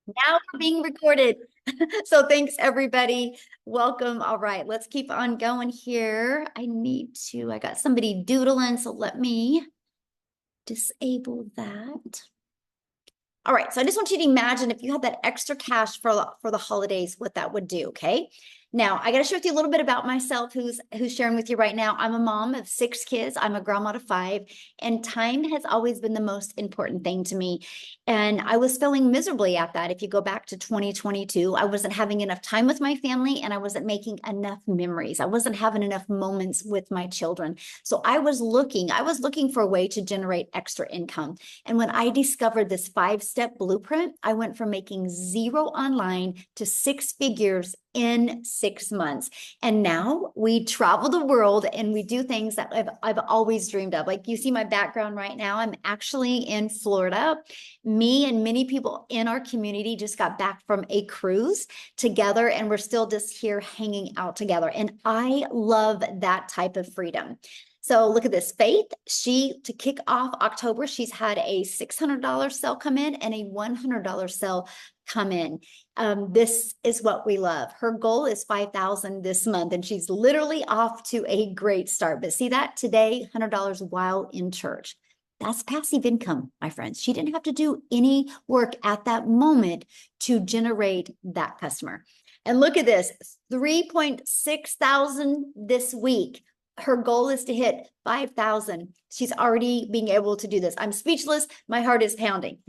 Now we're being recorded. So thanks everybody. Welcome. All right, let's keep on going here. I got somebody doodling, so let me disable that. All right, so I just want you to imagine if you had that extra cash for the holidays, what that would do, okay? Now, I got to share with you a little bit about myself, who's sharing with you right now. I'm a mom of 6 kids. I'm a grandma of 5, and time has always been the most important thing to me. And I was feeling miserably at that. If you go back to 2022, I wasn't having enough time with my family, and I wasn't making enough memories. I wasn't having enough moments with my children. So I was looking for a way to generate extra income. And when I discovered this 5-step blueprint, I went from making zero online to 6 figures in 6 months. And now we travel the world and we do things that I've always dreamed of. Like you see my background right now, I'm actually in Florida. Me and many people in our community just got back from a cruise together, and we're still just here hanging out together. And I love that type of freedom. So look at this. Faith, to kick off October, she's had a $600 sale come in and a $100 sale come in. This is what we love. Her goal is 5,000 this month, and she's literally off to a great start. But see that today, $100 while in church. That's passive income, my friends. She didn't have to do any work at that moment to generate that customer. And look at this, 3.6 thousand this week. Her goal is to hit 5,000. She's already being able to do this. I'm speechless. My heart is pounding.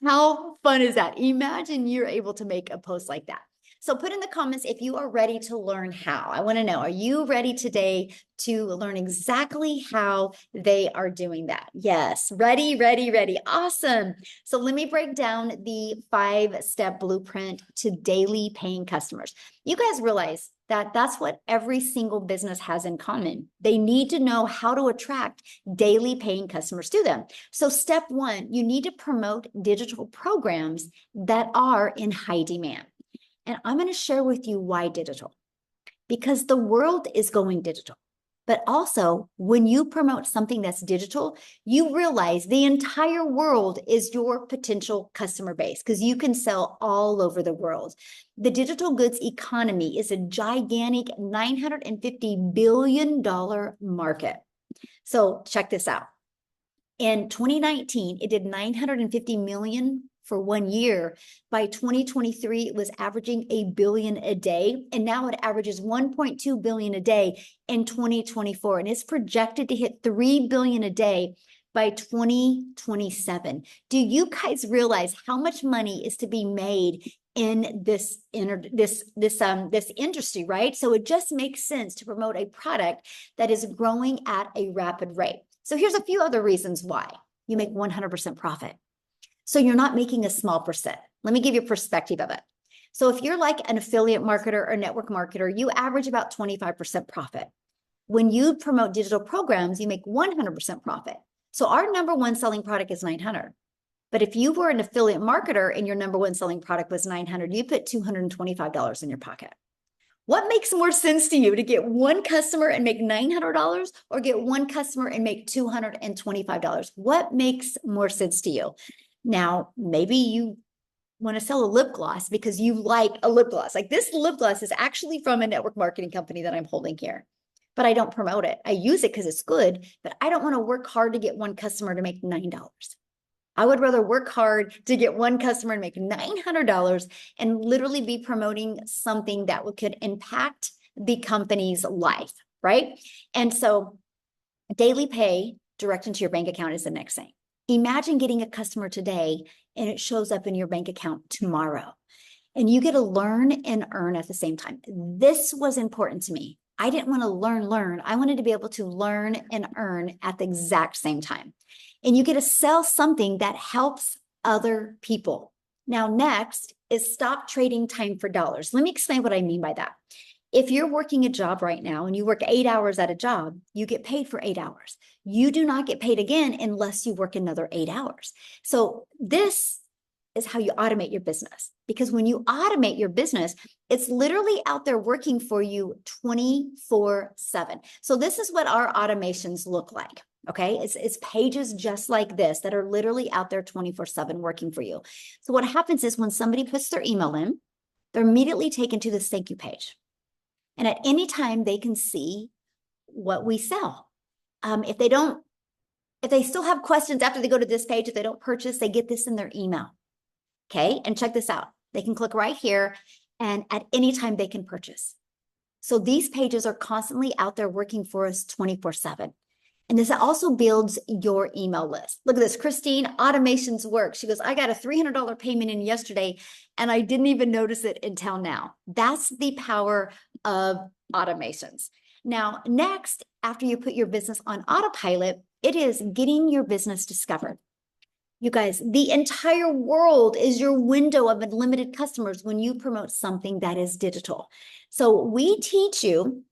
How fun is that? Imagine you're able to make a post like that. So put in the comments if you are ready to learn how. I want to know, are you ready today to learn exactly how they are doing that? Yes, ready, ready, ready. Awesome. So let me break down the 5-step blueprint to daily paying customers. You guys realize that that's what every single business has in common. They need to know how to attract daily paying customers to them. So step 1, you need to promote digital programs that are in high demand. And I'm going to share with you why digital. Because the world is going digital. But also, when you promote something that's digital, you realize the entire world is your potential customer base because you can sell all over the world. The digital goods economy is a gigantic $950 billion market. So check this out. In 2019, it did 950 million for 1 year. By 2023, it was averaging $1 billion a day, and now it averages 1.2 billion a day in 2024, and it's projected to hit 3 billion a day by 2027. Do you guys realize how much money is to be made in this industry, right? So it just makes sense to promote a product that is growing at a rapid rate. So here's a few other reasons why you make 100% profit. So you're not making a small percent. Let me give you a perspective of it. So if you're like an affiliate marketer or network marketer, you average about 25% profit. When you promote digital programs, you make 100% profit. So our number one selling product is 900. But if you were an affiliate marketer and your number one selling product was 900, you put $225 in your pocket. What makes more sense to you, to get one customer and make $900 or get one customer and make $225? What makes more sense to you? Now, maybe you want to sell a lip gloss because you like a lip gloss. Like this lip gloss is actually from a network marketing company that I'm holding here, but I don't promote it. I use it because it's good, but I don't want to work hard to get one customer to make $9. I would rather work hard to get one customer and make $900 and literally be promoting something that could impact the company's life, right? And so daily pay direct into your bank account is the next thing. Imagine getting a customer today and it shows up in your bank account tomorrow. And you get to learn and earn at the same time. This was important to me. I didn't want to learn. I wanted to be able to learn and earn at the exact same time. And you get to sell something that helps other people. Now, next is stop trading time for dollars. Let me explain what I mean by that. If you're working a job right now and you work 8 hours at a job, you get paid for 8 hours. You do not get paid again unless you work another 8 hours. So this is how you automate your business. Because when you automate your business, it's literally out there working for you 24/7. So this is what our automations look like. Okay. It's pages just like this that are literally out there 24/7 working for you. So what happens is when somebody puts their email in, they're immediately taken to this thank you page. And at any time they can see what we sell. If they still have questions after they go to this page, if they don't purchase, they get this in their email. Okay. And check this out. They can click right here and at any time they can purchase. So these pages are constantly out there working for us 24/7. And this also builds your email list. Look at this, Christine, automations work. She goes, I got a $300 payment in yesterday and I didn't even notice it until now. That's the power of automations. Now, next, after you put your business on autopilot, it is getting your business discovered. You guys, the entire world is your window of unlimited customers when you promote something that is digital. So we teach you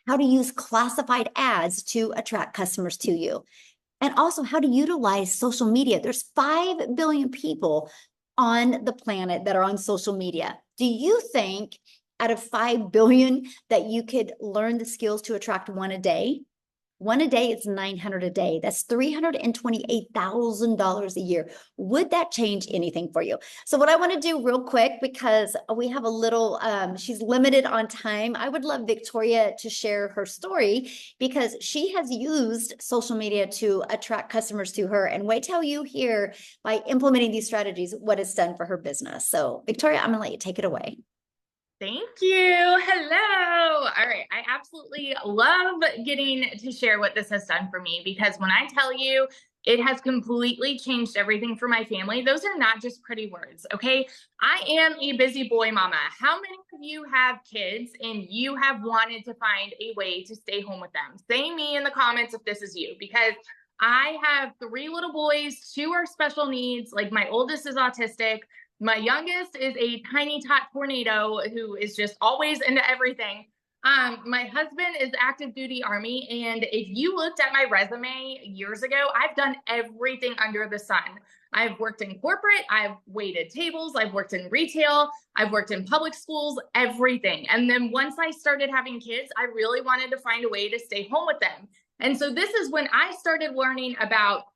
how to use classified ads to attract customers to you, and also how to utilize social media. There's 5 billion people on the planet that are on social media. Do you think out of 5 billion that you could learn the skills to attract one a day? One a day is 900 a day. That's $328,000 a year. Would that change anything for you? So what I want to do real quick, because we have a little, she's limited on time. I would love Victoria to share her story because she has used social media to attract customers to her. And wait till you hear by implementing these strategies, what it's done for her business. So Victoria, I'm going to let you take it away. Thank you. Hello. All right. I absolutely love getting to share what this has done for me because when I tell you it has completely changed everything for my family, those are not just pretty words. Okay. I am a busy boy mama. How many of you have kids and you have wanted to find a way to stay home with them? Say me in the comments if this is you, because I have 3 little boys, 2 are special needs. Like my oldest is autistic. My youngest is a tiny tot tornado who is just always into everything. My husband is active duty Army. And if you looked at my resume years ago, I've done everything under the sun. I've worked in corporate, I've waited tables, I've worked in retail, I've worked in public schools, everything. And then once I started having kids, I really wanted to find a way to stay home with them. And so this is when I started learning about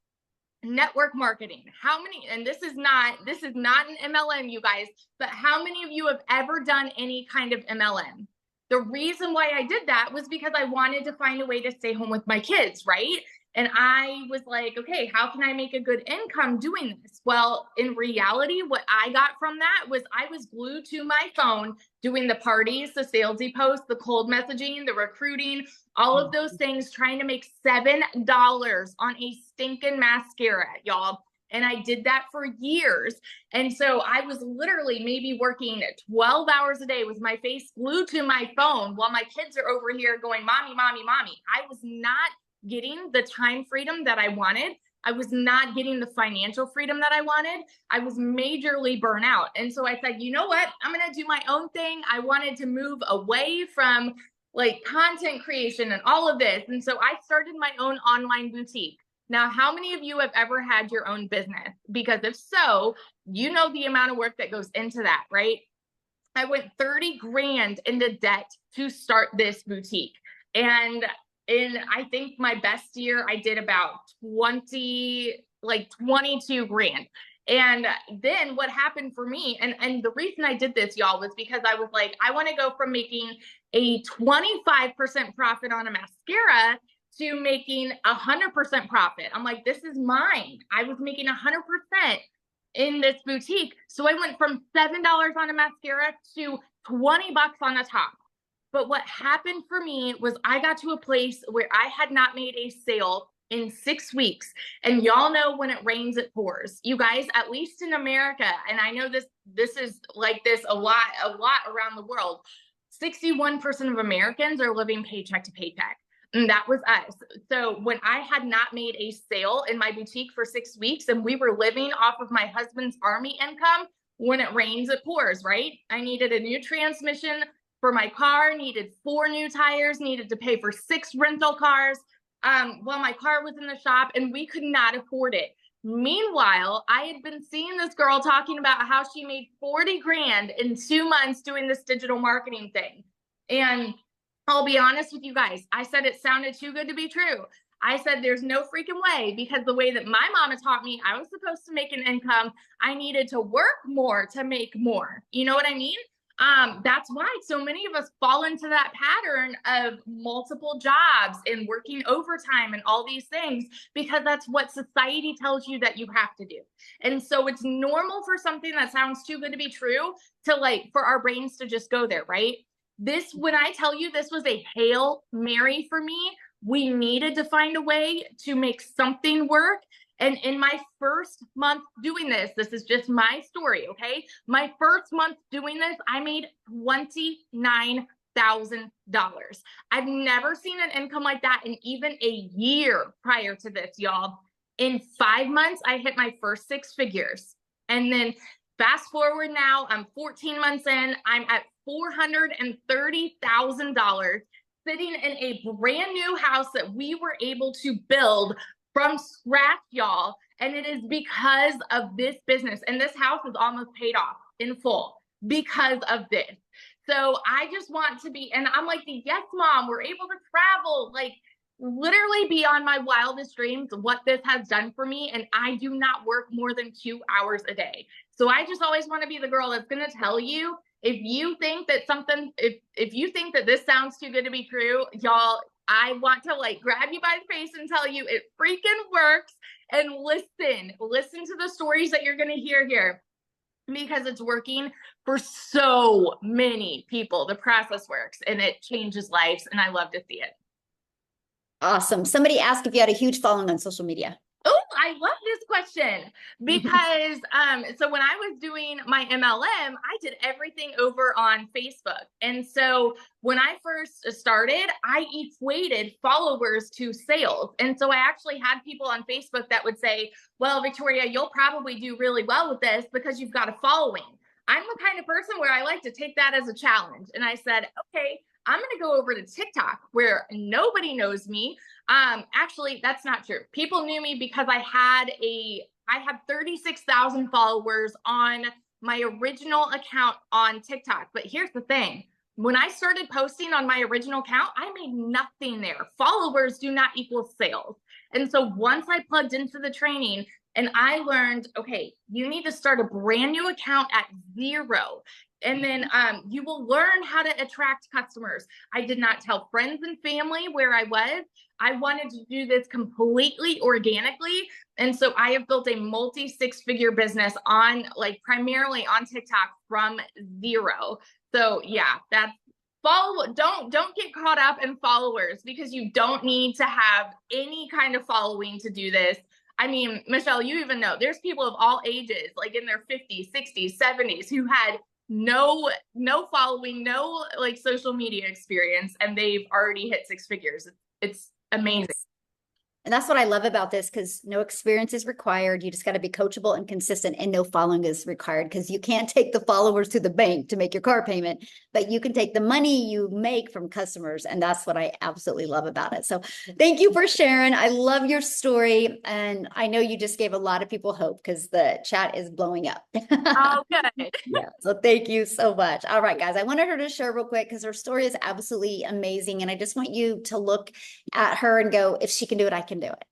network marketing. How many, and this is not an MLM, you guys, but how many of you have ever done any kind of MLM? The reason why I did that was because I wanted to find a way to stay home with my kids, right? And I was like, okay, how can I make a good income doing this? Well, in reality, what I got from that was I was glued to my phone doing the parties, the salesy posts, the cold messaging, the recruiting, all of those things, trying to make $7 on a stinking mascara, y'all. And I did that for years. And so I was literally maybe working 12 hours a day with my face glued to my phone while my kids are over here going, mommy, mommy, mommy. I was not getting the time freedom that I wanted. I was not getting the financial freedom that I wanted. I was majorly burnt out. And so I said, you know what? I'm going to do my own thing. I wanted to move away from like content creation and all of this. And so I started my own online boutique. Now, how many of you have ever had your own business? Because if so, you know the amount of work that goes into that, right? I went 30 grand into debt to start this boutique. And in, I think my best year, I did about 22 grand. And then what happened for me, and the reason I did this, y'all, was because I was like, I want to go from making a 25% profit on a mascara to making 100% profit. I'm like, this is mine. I was making 100% in this boutique. So I went from $7 on a mascara to 20 bucks on the top. But what happened for me was I got to a place where I had not made a sale in 6 weeks. And y'all know when it rains, it pours. You guys, at least in America, and I know this is like this a lot around the world, 61% of Americans are living paycheck to paycheck. And that was us. So when I had not made a sale in my boutique for 6 weeks and we were living off of my husband's Army income, when it rains, it pours, right? I needed a new transmission for my car, needed 4 new tires, needed to pay for 6 rental cars while my car was in the shop, and we could not afford it. Meanwhile, I had been seeing this girl talking about how she made 40 grand in 2 months doing this digital marketing thing. And I'll be honest with you guys, I said it sounded too good to be true. I said, there's no freaking way, because the way that my mama taught me, I was supposed to make an income. I needed to work more to make more. You know what I mean? That's why so many of us fall into that pattern of multiple jobs and working overtime and all these things, because that's what society tells you that you have to do. And so it's normal for something that sounds too good to be true to like, for our brains to just go there, right? This, when I tell you this was a Hail Mary for me, we needed to find a way to make something work. And in my first month doing this, this is just my story, okay? My first month doing this, I made $29,000. I've never seen an income like that in even a year prior to this, y'all. In 5 months, I hit my first 6 figures. And then fast forward now, I'm 14 months in, I'm at $430,000, sitting in a brand new house that we were able to build from scratch, y'all. And it is because of this business. And this house is almost paid off in full because of this. So I just want to be, and I'm like, yes, mom, we're able to travel, like literally beyond my wildest dreams, what this has done for me. And I do not work more than 2 hours a day. So I just always want to be the girl that's going to tell you, if you think that something, if you think that this sounds too good to be true, y'all, I want to like grab you by the face and tell you it freaking works. And listen to the stories that you're going to hear here, because it's working for so many people. The process works and it changes lives. And I love to see it. Awesome. Somebody asked if you had a huge following on social media. Oh, I love this question, because so when I was doing my MLM, I did everything over on Facebook. And so when I first started, I equated followers to sales. And so I actually had people on Facebook that would say, well, Victoria, you'll probably do really well with this because you've got a following. I'm the kind of person where I like to take that as a challenge. And I said, okay, I'm going to go over to TikTok where nobody knows me. Actually, that's not true. People knew me because I had 36,000 followers on my original account on TikTok. But here's the thing. When I started posting on my original account, I made nothing there. Followers do not equal sales. And so once I plugged into the training and I learned, okay, you need to start a brand new account at 0. And then you will learn how to attract customers. I did not tell friends and family where I was. I wanted to do this completely organically. And so I have built a multi-6-figure business on like primarily on TikTok from 0. So yeah, that's don't get caught up in followers, because you don't need to have any kind of following to do this. I mean, Michelle, you even know there's people of all ages, like in their 50s, 60s, 70s, who had no following, no like social media experience, and they've already hit 6 figures. It's amazing. And that's what I love about this, because no experience is required. You just got to be coachable and consistent, and no following is required, because you can't take the followers to the bank to make your car payment, but you can take the money you make from customers. And that's what I absolutely love about it. So thank you for sharing. I love your story. And I know you just gave a lot of people hope, because the chat is blowing up. Oh, good. Yeah. So thank you so much. All right, guys, I wanted her to share real quick, because her story is absolutely amazing. And I just want you to look at her and go, if she can do it, I can do it.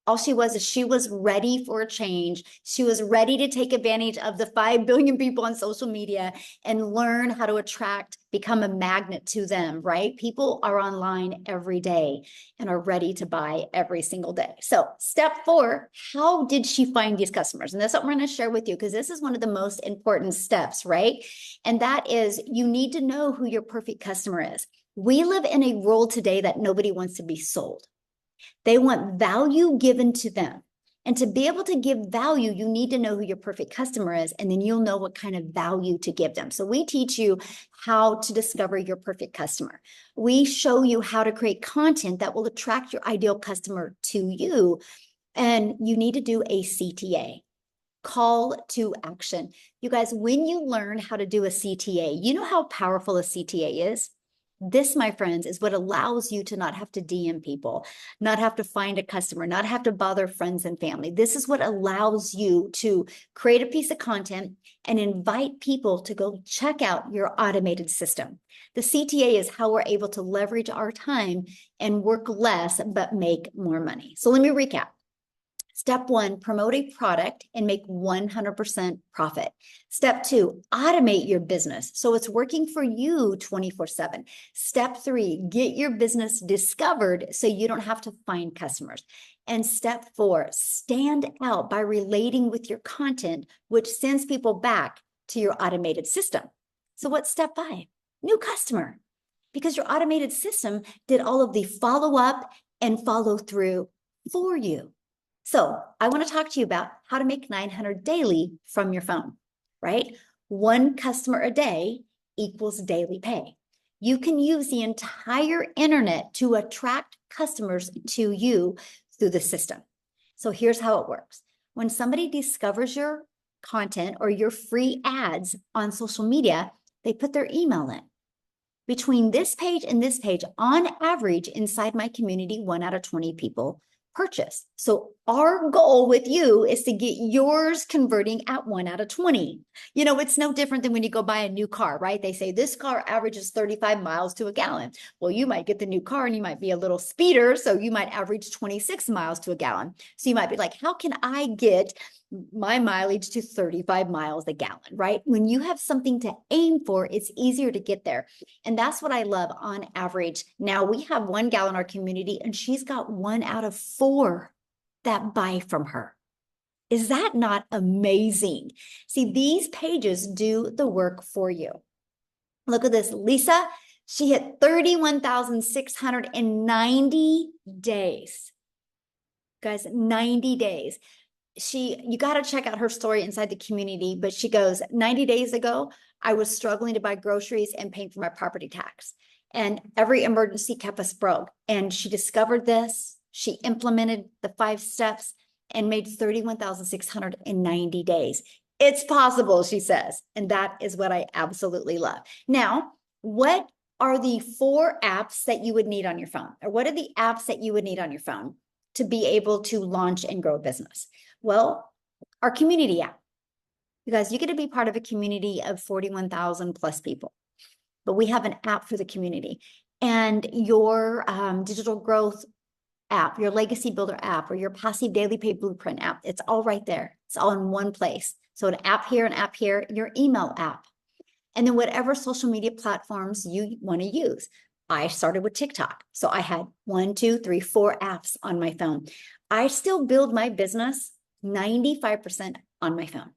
All she was is she was ready for a change. She was ready to take advantage of the 5 billion people on social media and learn how to attract, become a magnet to them, right? People are online every day and are ready to buy every single day. So step 4, how did she find these customers? And that's what we're going to share with you, because this is one of the most important steps, right? And that is, you need to know who your perfect customer is. We live in a world today that nobody wants to be sold. They want value given to them. And to be able to give value, you need to know who your perfect customer is, and then you'll know what kind of value to give them. So we teach you how to discover your perfect customer. We show you how to create content that will attract your ideal customer to you. And you need to do a CTA. Call to action. You guys, when you learn how to do a CTA, you know how powerful a CTA is? This, my friends, is what allows you to not have to DM people, not have to find a customer, not have to bother friends and family. This is what allows you to create a piece of content and invite people to go check out your automated system. The CTA is how we're able to leverage our time and work less, but make more money. So let me recap. Step 1, promote a product and make 100% profit. Step 2, automate your business so it's working for you 24/7. Step 3, get your business discovered so you don't have to find customers. And step 4, stand out by relating with your content, which sends people back to your automated system. So what's step 5? New customer, because your automated system did all of the follow-up and follow through for you. So I want to talk to you about how to make 900 daily from your phone, right? One customer a day equals daily pay. You can use the entire internet to attract customers to you through the system. So here's how it works. When somebody discovers your content or your free ads on social media, they put their email in. Between this page and this page, on average, inside my community, 1 out of 20 people purchase. So our goal with you is to get yours converting at 1 out of 20. You know, it's no different than when you go buy a new car, right? They say this car averages 35 miles to a gallon. Well, you might get the new car and you might be a little speeder, so you might average 26 miles to a gallon. So you might be like, how can I get my mileage to 35 miles a gallon, right? When you have something to aim for, it's easier to get there. And that's what I love on average. Now we have 1 gal in our community and she's got 1 out of 4 that buy from her. Is that not amazing? See, these pages do the work for you. Look at this. Lisa, she hit 31,690 days. Guys, 90 days. You got to check out her story inside the community, but she goes, 90 days ago, I was struggling to buy groceries and paying for my property tax. And every emergency kept us broke. And she discovered this. She implemented the 5 steps and made 31,690 days. It's possible, she says. And that is what I absolutely love. Now, what are the 4 apps that you would need on your phone? Or what are the apps that you would need on your phone to be able to launch and grow a business? Well, our community app. You guys, you get to be part of a community of 41,000 plus people. But we have an app for the community. And your digital growth app, your legacy builder app, or your passive daily pay blueprint app, it's all right there. It's all in one place. So an app here, your email app. And then whatever social media platforms you want to use. I started with TikTok. So I had 1, 2, 3, 4 apps on my phone. I still build my business 95% on my phone.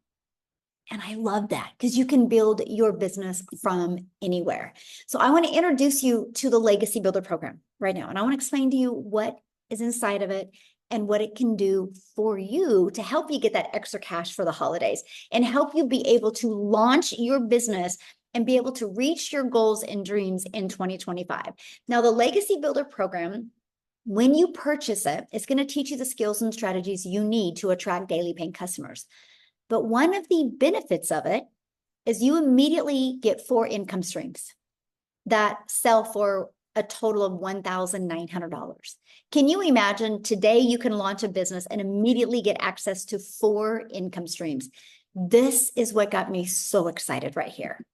And I love that because you can build your business from anywhere. So I want to introduce you to the Legacy Builder program right now. And I want to explain to you what is inside of it and what it can do for you to help you get that extra cash for the holidays and help you be able to launch your business and be able to reach your goals and dreams in 2025. Now, the Legacy Builder program, when you purchase it, it's going to teach you the skills and strategies you need to attract daily paying customers. But one of the benefits of it is you immediately get 4 income streams that sell for a total of $1,900. Can you imagine today you can launch a business and immediately get access to 4 income streams? This is what got me so excited right here.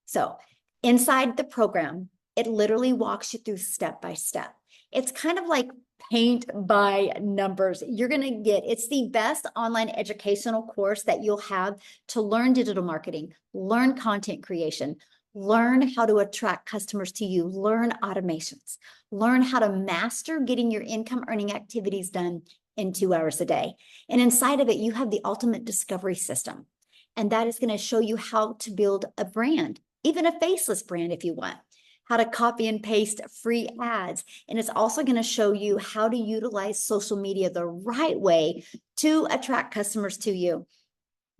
So inside the program, it literally walks you through step by step. It's kind of like paint by numbers. You're going to get, it's the best online educational course that you'll have to learn digital marketing, learn content creation, learn how to attract customers to you, learn automations, learn how to master getting your income earning activities done in 2 hours a day. And inside of it, you have the ultimate discovery system. And that is going to show you how to build a brand, even a faceless brand if you want, how to copy and paste free ads. And it's also going to show you how to utilize social media the right way to attract customers to you.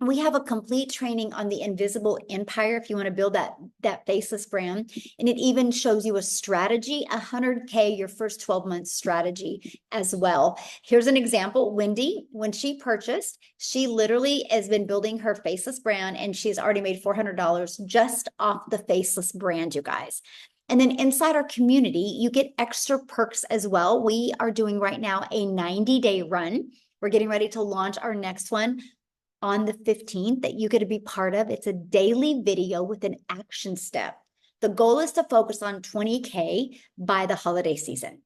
We have a complete training on the invisible empire if you want to build that faceless brand. And it even shows you a strategy, 100K, your first 12 months strategy as well. Here's an example. Wendy, when she purchased, she literally has been building her faceless brand and she's already made $400 just off the faceless brand, you guys. And then inside our community, you get extra perks as well. We are doing right now a 90-day run. We're getting ready to launch our next one on the 15th that you get to be part of. It's a daily video with an action step. The goal is to focus on 20K by the holiday season.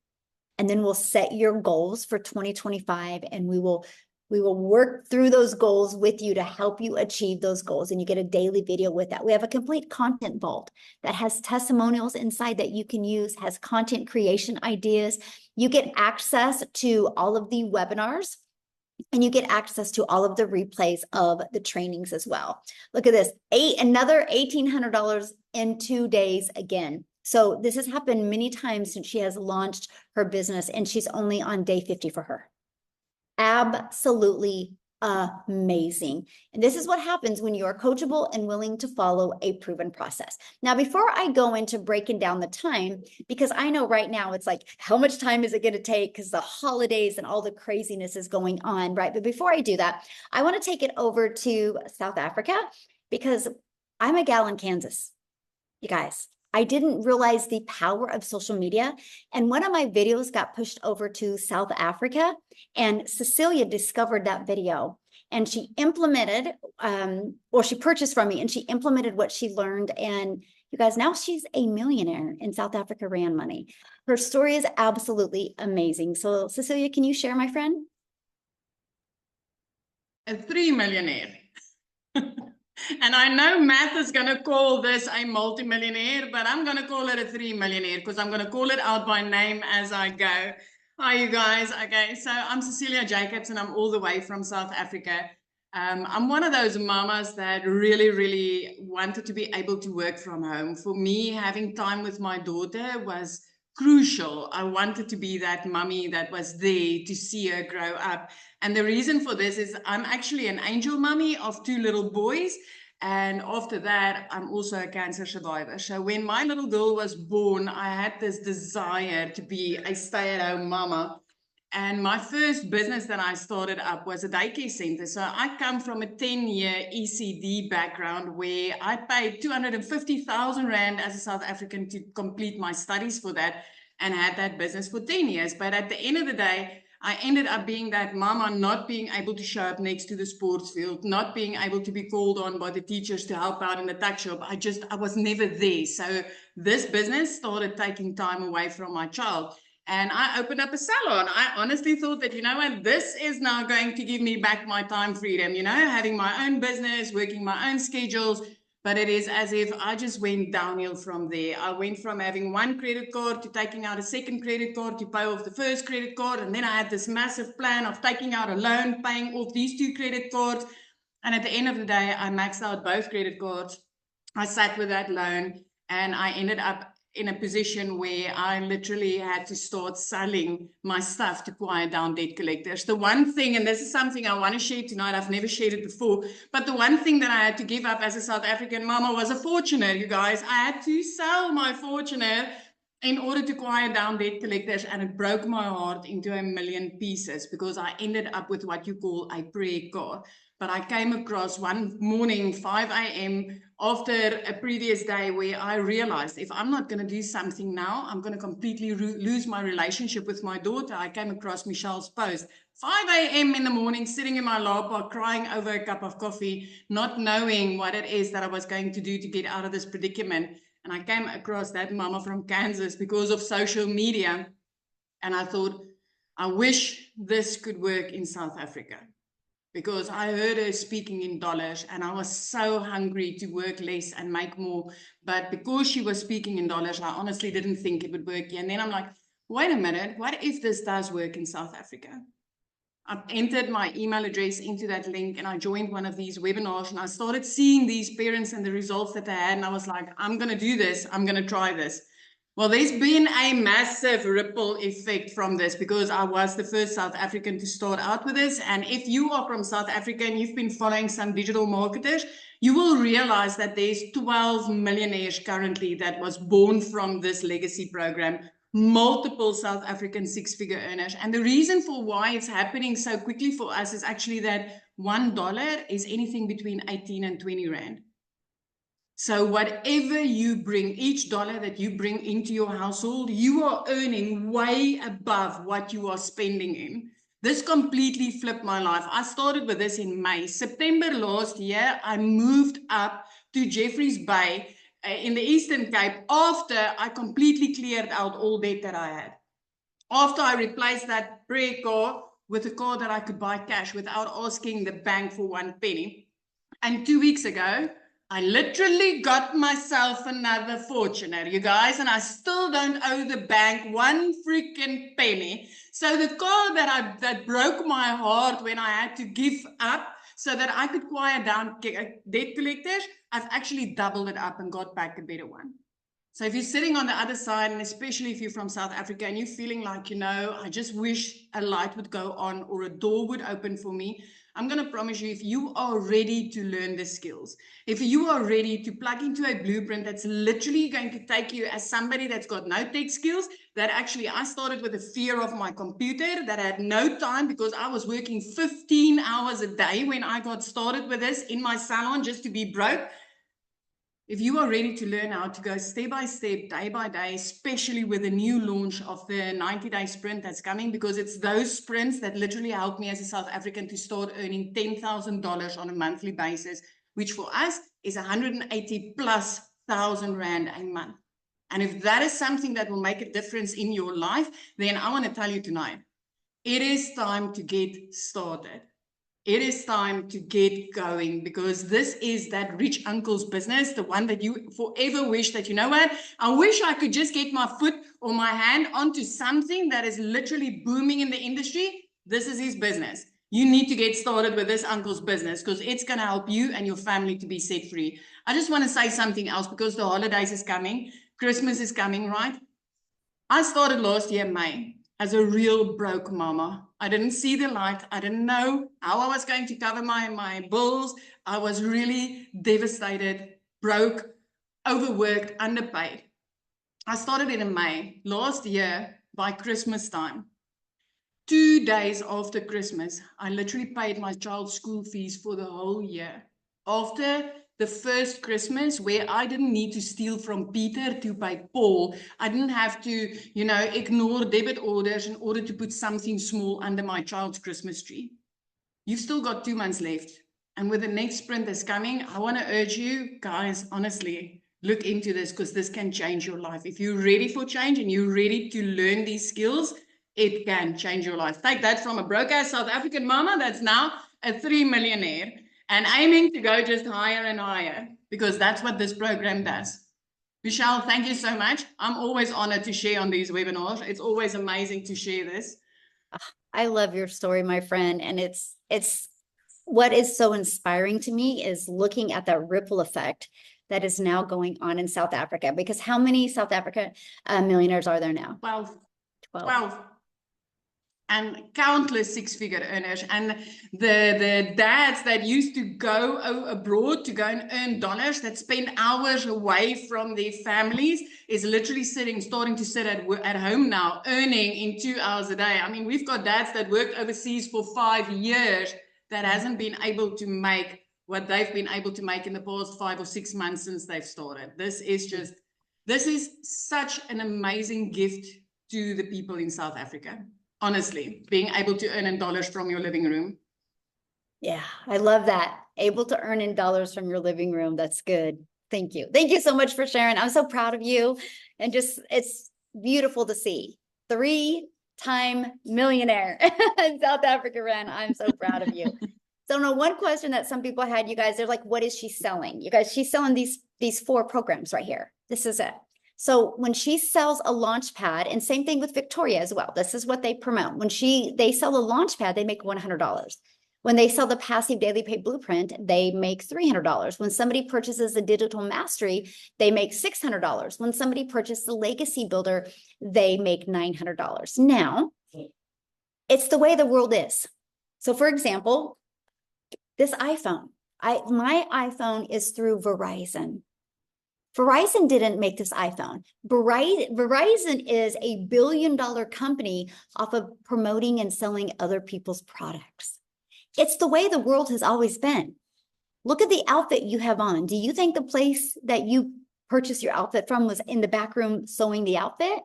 And then we'll set your goals for 2025, and we will work through those goals with you to help you achieve those goals. And you get a daily video with that. We have a complete content vault that has testimonials inside that you can use, has content creation ideas. You get access to all of the webinars, and you get access to all of the replays of the trainings as well. Look at this, another $1,800 in 2 days again. So this has happened many times since she has launched her business, and she's only on day 50 for her. Absolutely amazing. And this is what happens when you are coachable and willing to follow a proven process. Now, before I go into breaking down the time, because I know right now it's like, how much time is it going to take? Because the holidays and all the craziness is going on, right? But before I do that, I want to take it over to South Africa, because I'm a gal in Kansas, you guys. I didn't realize the power of social media. And one of my videos got pushed over to South Africa, and Cecilia discovered that video, and she implemented, or she purchased from me, and she implemented what she learned. And you guys, now she's a millionaire in South Africa Rand money. Her story is absolutely amazing. So Cecilia, can you share, my friend? A 3-millionaire. And I know math is going to call this a multimillionaire, but I'm going to call it a 3-millionaire because I'm going to call it out by name as I go. Hi, you guys. Okay, so I'm Cecilia Jacobs, and I'm all the way from South Africa. I'm one of those mamas that really wanted to be able to work from home. For me, having time with my daughter was crucial. I wanted to be that mummy that was there to see her grow up. And the reason for this is I'm actually an angel mummy of 2 little boys. And after that, I'm also a cancer survivor. So when my little girl was born, I had this desire to be a stay-at-home mama. And my first business that I started up was a daycare center. So I come from a 10-year ECD background where I paid 250,000 Rand as a South African to complete my studies for that, and had that business for 10 years. But at the end of the day, I ended up being that mama, not being able to show up next to the sports field, not being able to be called on by the teachers to help out in the tuck shop. I was never there. So this business started taking time away from my child. And I opened up a salon. I honestly thought that, you know what, this is now going to give me back my time freedom, you know, having my own business, working my own schedules. But it is as if I just went downhill from there. I went from having 1 credit card to taking out a 2nd credit card to pay off the 1st credit card. And then I had this massive plan of taking out a loan, paying off these 2 credit cards. And at the end of the day, I maxed out both credit cards. I sat with that loan, and I ended up in a position where I literally had to start selling my stuff to quiet down debt collectors. The one thing, and this is something I want to share tonight, I've never shared it before, but the one thing that I had to give up as a South African mama was a Fortuner, you guys. I had to sell my Fortuner in order to quiet down debt collectors, and it broke my heart into 1,000,000 pieces because I ended up with what you call a prayer car. But I came across one morning, 5 a.m., after a previous day where I realized if I'm not going to do something now, I'm going to completely lose my relationship with my daughter. I came across Michelle's post, 5 a.m. in the morning, sitting in my lap bar, crying over a cup of coffee, not knowing what it is that I was going to do to get out of this predicament. And I came across that mama from Kansas because of social media. And I thought, I wish this could work in South Africa, because I heard her speaking in dollars, and I was so hungry to work less and make more. But because she was speaking in dollars, I honestly didn't think it would work here. And then I'm like, wait a minute, what if this does work in South Africa? I entered my email address into that link, and I joined one of these webinars, and I started seeing these parents and the results that they had. And I was like, I'm going to do this. I'm going to try this. Well, there's been a massive ripple effect from this, because I was the first South African to start out with this. And if you are from South Africa and you've been following some digital marketers, you will realize that there's 12 millionaires currently that was born from this legacy program, multiple South African 6-figure earners. And the reason for why it's happening so quickly for us is actually that $1 is anything between 18 and 20 Rand. So whatever you bring, each dollar that you bring into your household, you are earning way above what you are spending in. This completely flipped my life. I started with this in May. September last year, I moved up to Jeffreys Bay in the Eastern Cape after I completely cleared out all debt that I had. After I replaced that prayer car with a car that I could buy cash without asking the bank for 1 penny. And 2 weeks ago, I literally got myself another Fortuner, you guys, and I still don't owe the bank 1 freaking penny. So the car that broke my heart when I had to give up so that I could quiet down debt collectors, I've actually doubled it up and got back a better one. So if you're sitting on the other side, and especially if you're from South Africa and you're feeling like, you know, I just wish a light would go on or a door would open for me, I'm going to promise you, if you are ready to learn the skills, if you are ready to plug into a blueprint that's literally going to take you as somebody that's got no tech skills, that actually I started with a fear of my computer, that I had no time because I was working 15 hours a day when I got started with this in my salon just to be broke. If you are ready to learn how to go step by step, day by day, especially with the new launch of the 90-day sprint that's coming, because it's those sprints that literally helped me as a South African to start earning $10,000 on a monthly basis, which for us is 180,000+ rand a month. And if that is something that will make a difference in your life, then I want to tell you tonight, it is time to get started. It is time to get going, because this is that rich uncle's business, the one that you forever wish that, you know what, I wish I could just get my foot or my hand onto something that is literally booming in the industry. This is his business. You need to get started with this uncle's business because it's going to help you and your family to be set free. I just want to say something else because the holidays is coming. Christmas is coming, right? I started last year, May, as a real broke mama. I didn't see the light. I didn't know how I was going to cover my bills. I was really devastated, broke, overworked, underpaid. I started in May last year by Christmas time. 2 days after Christmas, I literally paid my child's school fees for the whole year. After the first Christmas where I didn't need to steal from Peter to pay Paul. I didn't have to, you know, ignore debit orders in order to put something small under my child's Christmas tree. You've still got 2 months left. And with the next sprint that's coming, I want to urge you guys, honestly, look into this because this can change your life. If you're ready for change and you're ready to learn these skills, it can change your life. Take that from a broke-ass South African mama that's now a 3 millionaire. And aiming to go just higher and higher, because that's what this program does. Michelle, thank you so much. I'm always honored to share on these webinars. It's always amazing to share this. I love your story, my friend. And it's what is so inspiring to me is looking at that ripple effect that is now going on in South Africa. Because how many South African millionaires are there now? 12. 12. And countless six-figure earners, and the dads that used to go abroad to go and earn dollars, that spend hours away from their families, is literally starting to sit at home now, earning in 2 hours a day. I mean, we've got dads that worked overseas for 5 years that hasn't been able to make what they've been able to make in the past 5 or 6 months since they've started. This is such an amazing gift to the people in South Africa. Honestly, being able to earn in dollars from your living room. Yeah, I love that. Able to earn in dollars from your living room. That's good. Thank you. Thank you so much for sharing. I'm so proud of you. And just, it's beautiful to see. 3-time millionaire in South Africa, Ren. I'm so proud of you. So no, one question that some people had, you guys, they're like, what is she selling? You guys, she's selling these 4 programs right here. This is it. So when she sells a launch pad, and same thing with Victoria as well, this is what they promote. When they sell a launch pad, they make $100. When they sell the passive daily pay blueprint, they make $300. When somebody purchases a digital mastery, they make $600. When somebody purchases the legacy builder, they make $900. Now, it's the way the world is. So for example, this iPhone, my iPhone is through Verizon. Verizon didn't make this iPhone. Verizon is a $1 billion company off of promoting and selling other people's products. It's the way the world has always been. Look at the outfit you have on. Do you think the place that you purchased your outfit from was in the back room sewing the outfit?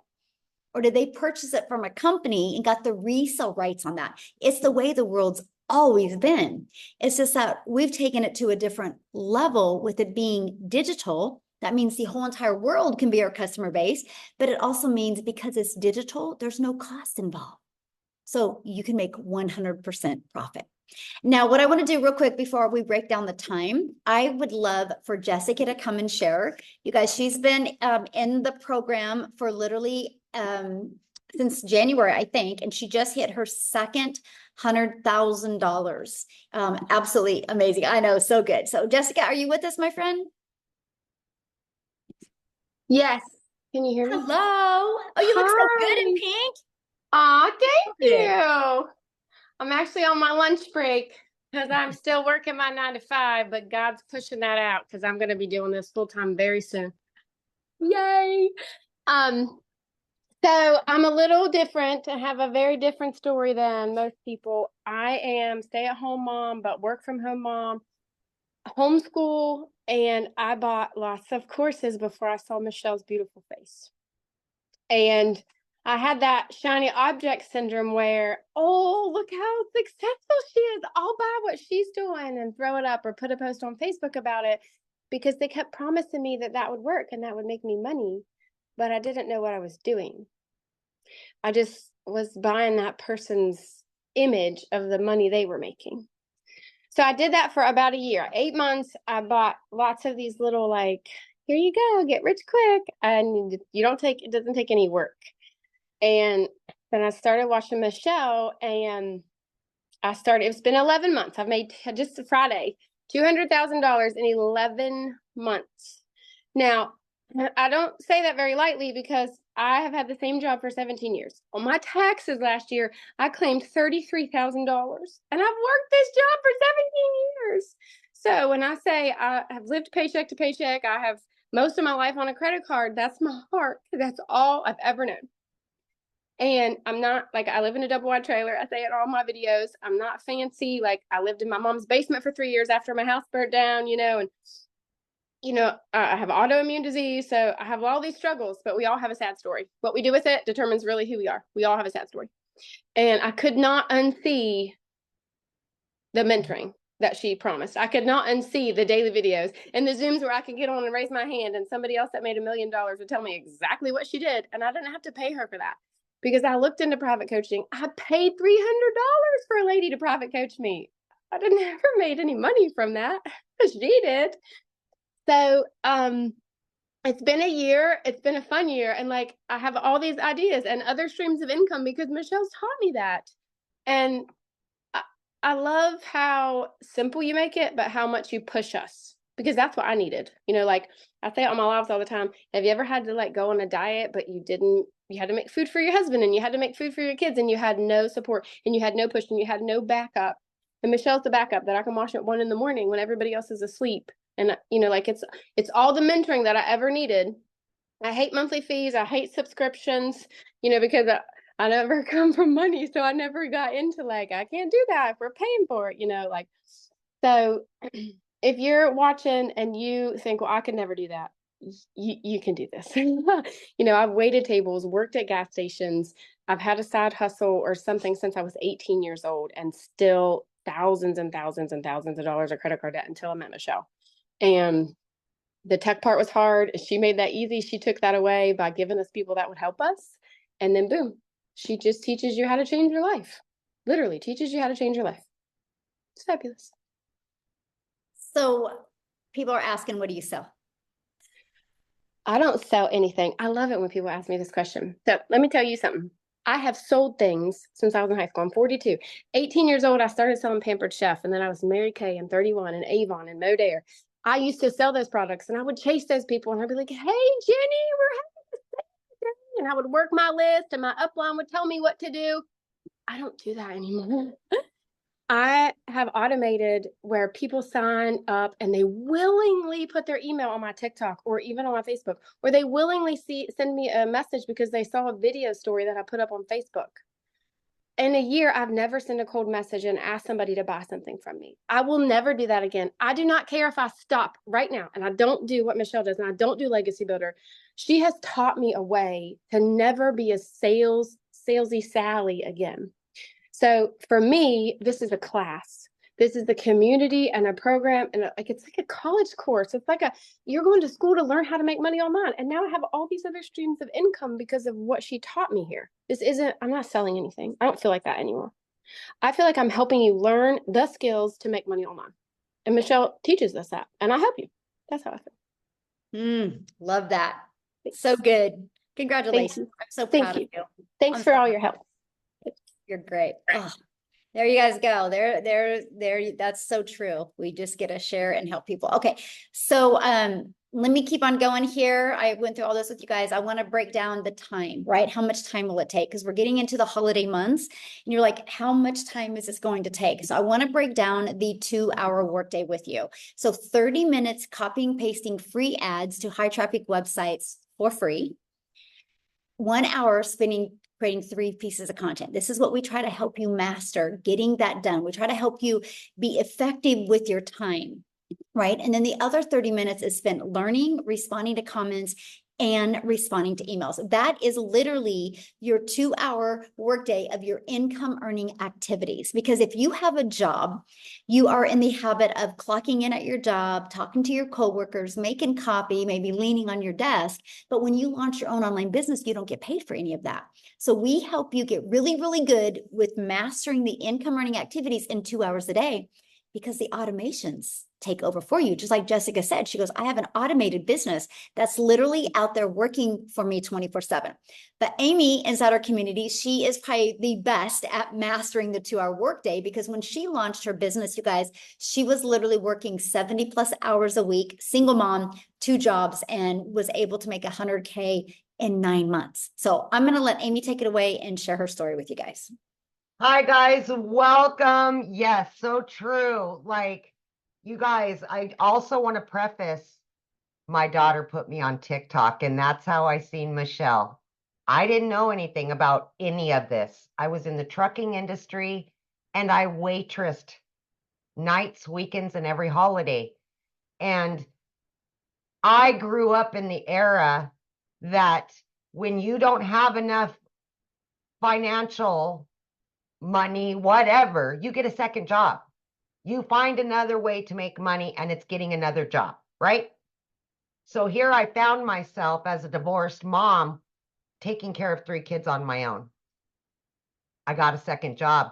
Or did they purchase it from a company and got the resale rights on that? It's the way the world's always been. It's just that we've taken it to a different level with it being digital. That means the whole entire world can be our customer base, but it also means because it's digital, there's no cost involved. So you can make 100% profit. Now, what I want to do real quick before we break down the time, I would love for Jessica to come and share. You guys, she's been in the program for literally since January, I think, and she just hit her second $100,000. Absolutely amazing. I know, so good. So Jessica, are you with us, my friend? Yes. Can you hear me? Hello. Oh, you look so good in Hi. pink. Aw, thank Good. you. I'm actually on my lunch break because I'm still working my 9 to 5, but God's pushing that out because I'm going to be doing this full time very soon. Yay. So I'm a little different. I have a very different story than most people. I am stay-at-home mom, but work from home mom, homeschool, and I bought lots of courses before I saw Michelle's beautiful face. And I had that shiny object syndrome where, oh, look how successful she is. I'll buy what she's doing and throw it up or put a post on Facebook about it, because they kept promising me that that would work and that would make me money, but I didn't know what I was doing. I just was buying that person's image of the money they were making. So I did that for about a year, 8 months. I bought lots of these little, like, here you go, get rich quick. And it doesn't take any work. And then I started watching Michelle, and it's been 11 months. I've made just Friday, $200,000 in 11 months. Now, I don't say that very lightly because I have had the same job for 17 years. On my taxes last year, I claimed $33,000, and I've worked this job for 17 years. So when I say I have lived paycheck to paycheck, I have most of my life on a credit card, that's my heart. That's all I've ever known. And I'm not, like, I live in a double wide trailer. I say it in all my videos. I'm not fancy. Like, I lived in my mom's basement for 3 years after my house burnt down, and I have autoimmune disease. So I have all these struggles, but we all have a sad story. What we do with it determines really who we are. We all have a sad story. And I could not unsee the mentoring that she promised. I could not unsee the daily videos and the Zooms where I could get on and raise my hand, and somebody else that made $1 million would tell me exactly what she did. And I didn't have to pay her for that, because I looked into private coaching. I paid $300 for a lady to private coach me. I didn't ever made any money from that. She did. So it's been a year. It's been a fun year. And like, I have all these ideas and other streams of income because Michelle's taught me that. And I love how simple you make it, but how much you push us, because that's what I needed. Like I say it on my lives all the time. Have you ever had to like go on a diet, but you had to make food for your husband, and you had to make food for your kids, and you had no support, and you had no push, and you had no backup? And Michelle's the backup that I can wash at 1 a.m. when everybody else is asleep. And like it's all the mentoring that I ever needed. I hate monthly fees. I hate subscriptions, because I never come from money. So I never got into like, I can't do that if we're paying for it, like. So if you're watching and you think, well, I could never do that, you can do this. I've waited tables, worked at gas stations. I've had a side hustle or something since I was 18 years old, and still thousands and thousands and thousands of dollars of credit card debt until I met Michelle. And the tech part was hard. She made that easy. She took that away by giving us people that would help us. And then boom, she just teaches you how to change your life. Literally teaches you how to change your life. It's fabulous. So people are asking, what do you sell? I don't sell anything. I love it when people ask me this question. So let me tell you something. I have sold things since I was in high school. I'm 42. 18 years old, I started selling Pampered Chef. And then I was Mary Kay and 31 and Avon and Modere. I used to sell those products, and I would chase those people, and I'd be like, hey, Jenny, we're having this thing today. And I would work my list, and my upline would tell me what to do. I don't do that anymore. I have automated where people sign up and they willingly put their email on my TikTok or even on my Facebook, or they willingly send me a message because they saw a video story that I put up on Facebook. in a year, I've never sent a cold message and asked somebody to buy something from me. I will never do that again. I do not care if I stop right now and I don't do what Michelle does and I don't do Legacy Builder. She has taught me a way to never be a salesy Sally again. So for me, this is a class. This is the community and a program, and it's like a college course. It's like you're going to school to learn how to make money online. And now I have all these other streams of income because of what she taught me here. I'm not selling anything. I don't feel like that anymore. I feel like I'm helping you learn the skills to make money online. And Michelle teaches us that, and I help you. That's how I feel. Love that. So good. Congratulations. I'm so proud of you. Thanks for all your help. You're great. Oh, there you guys go. There. That's so true. We just get to share and help people. Okay. So, let me keep on going here. I went through all this with you guys. I want to break down the time, right? How much time will it take? Because we're getting into the holiday months and you're like, how much time is this going to take? So I want to break down the 2-hour workday with you. So 30 minutes copying, pasting free ads to high traffic websites for free. 1 hour creating 3 pieces of content. This is what we try to help you master, getting that done. We try to help you be effective with your time, right? And then the other 30 minutes is spent learning, responding to comments, and responding to emails. That is literally your 2-hour workday of your income earning activities. Because if you have a job, you are in the habit of clocking in at your job, talking to your coworkers, making copy, maybe leaning on your desk. But when you launch your own online business, you don't get paid for any of that. So we help you get really, really good with mastering the income earning activities in 2 hours a day, because the automations take over for you. Just like Jessica said, she goes, I have an automated business that's literally out there working for me 24/7. But Amy inside our community, she is probably the best at mastering the 2-hour workday, because when she launched her business, you guys, she was literally working 70 plus hours a week, single mom, 2 jobs, and was able to make 100K in 9 months. So I'm going to let Amy take it away and share her story with you guys. Hi guys, welcome. Yes, so true. Like, you guys, I also want to preface, my daughter put me on TikTok, and that's how I seen Michelle. I didn't know anything about any of this. I was in the trucking industry and I waitressed nights, weekends, and every holiday. And I grew up in the era that when you don't have enough financial money, whatever, you get a second job. You find another way to make money, and it's getting another job, right? So here I found myself as a divorced mom taking care of 3 kids on my own. I got a second job.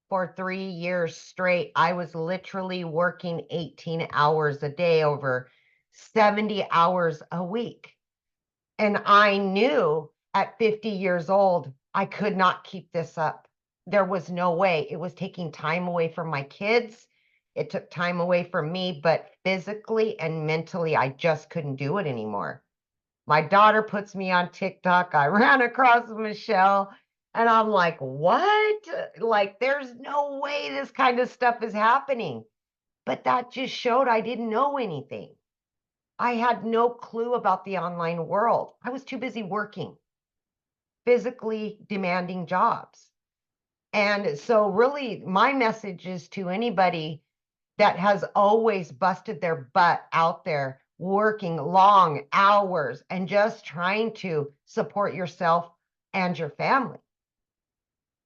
For 3 years straight, I was literally working 18 hours a day, over 70 hours a week. And I knew at 50 years old, I could not keep this up. There was no way. It was taking time away from my kids. It took time away from me, but physically and mentally, I just couldn't do it anymore. My daughter puts me on TikTok. I ran across Michelle and I'm like, what? Like, there's no way this kind of stuff is happening. But that just showed I didn't know anything. I had no clue about the online world. I was too busy working, physically demanding jobs. And so really my message is to anybody that has always busted their butt out there working long hours and just trying to support yourself and your family.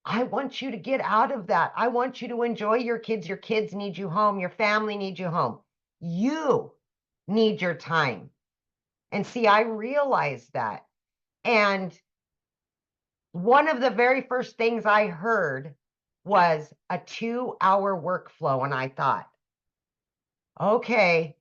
I want you to get out of that. I want you to enjoy your kids. Your kids need you home. Your family needs you home. You need your time. And see, I realized that. And one of the very first things I heard was a 2-hour workflow. And I thought, okay,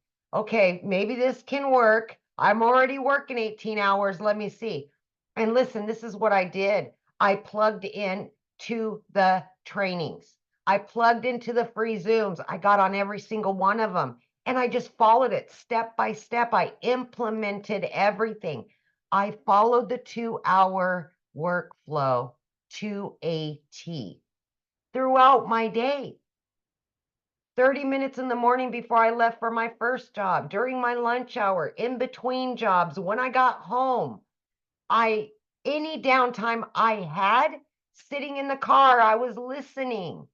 maybe this can work. I'm already working 18 hours. Let me see. And listen, this is what I did. I plugged in to the trainings. I plugged into the free Zooms. I got on every single one of them. And I just followed it step by step. I implemented everything. I followed the 2-hour workflow to a T throughout my day. 30 minutes in the morning before I left for my first job, during my lunch hour, in between jobs, when I got home. Any downtime I had, sitting in the car, I was listening.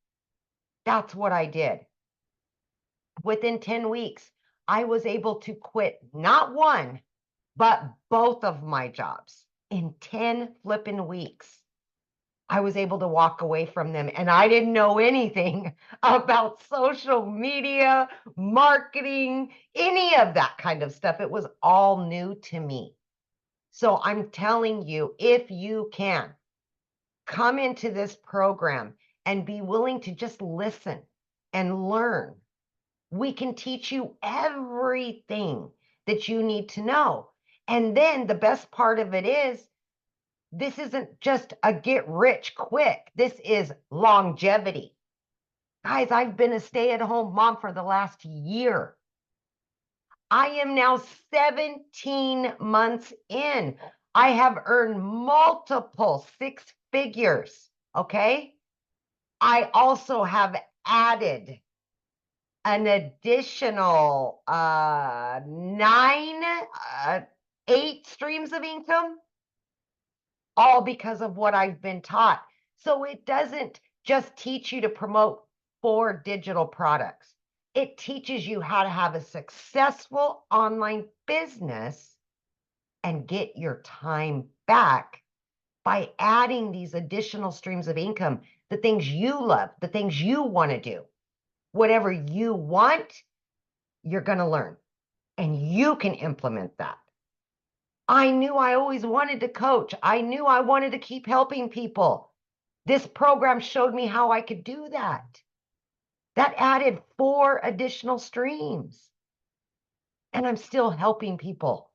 That's what I did. Within 10 weeks, I was able to quit not one, but both of my jobs in 10 flipping weeks. I was able to walk away from them, and I didn't know anything about social media, marketing, any of that kind of stuff. It was all new to me. So I'm telling you, if you can come into this program and be willing to just listen and learn, we can teach you everything that you need to know. And then the best part of it is, this isn't just a get rich quick. This is longevity. Guys, I've been a stay-at-home mom for the last year. I am now 17 months in. I have earned multiple six figures, okay? I also have added an additional 8 streams of income, all because of what I've been taught. So it doesn't just teach you to promote 4 digital products. It teaches you how to have a successful online business and get your time back by adding these additional streams of income, the things you love, the things you want to do. Whatever you want, you're going to learn, and you can implement that. I knew I always wanted to coach. I knew I wanted to keep helping people. This program showed me how I could do that. That added 4 additional streams. And I'm still helping people.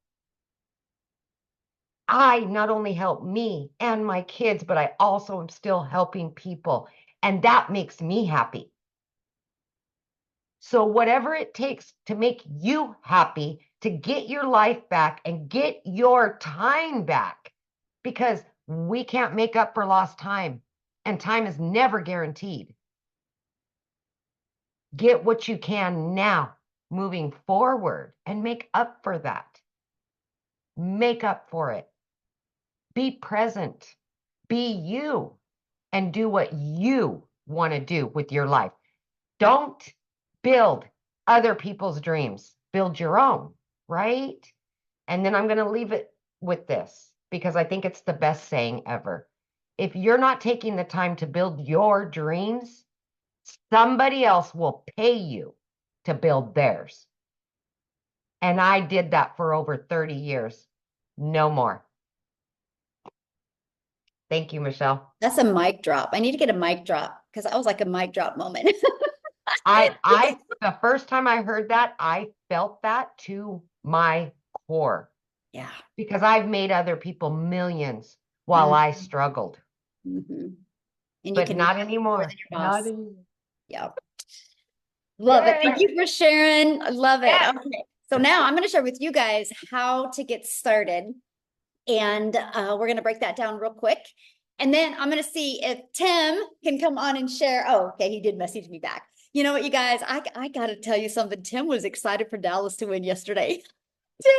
I not only help me and my kids, but I also am still helping people. And that makes me happy. So whatever it takes to make you happy, to get your life back and get your time back, because we can't make up for lost time, and time is never guaranteed. Get what you can now, moving forward, and make up for that. Make up for it. Be present. Be you, and do what you want to do with your life. Don't build other people's dreams. Build your own, right? And then I'm going to leave it with this, because I think it's the best saying ever. If you're not taking the time to build your dreams, somebody else will pay you to build theirs. And I did that for over 30 years. No more. Thank you, Michelle. That's a mic drop. I need to get a mic drop, because I was like a mic drop moment. The first time I heard that, I felt that to my core, Yeah. because I've made other people millions while I struggled, Mm-hmm. And you but can not do more anymore. than your boss. Not anymore. Yeah. Love it. Yay. Thank you for sharing. I love it. Yes. Okay. So now I'm going to share with you guys how to get started. And we're going to break that down real quick. And then I'm going to see if Tim can come on and share. Oh, okay. He did message me back. You know what, you guys, I got to tell you something. Tim was excited for Dallas to win yesterday. Tim,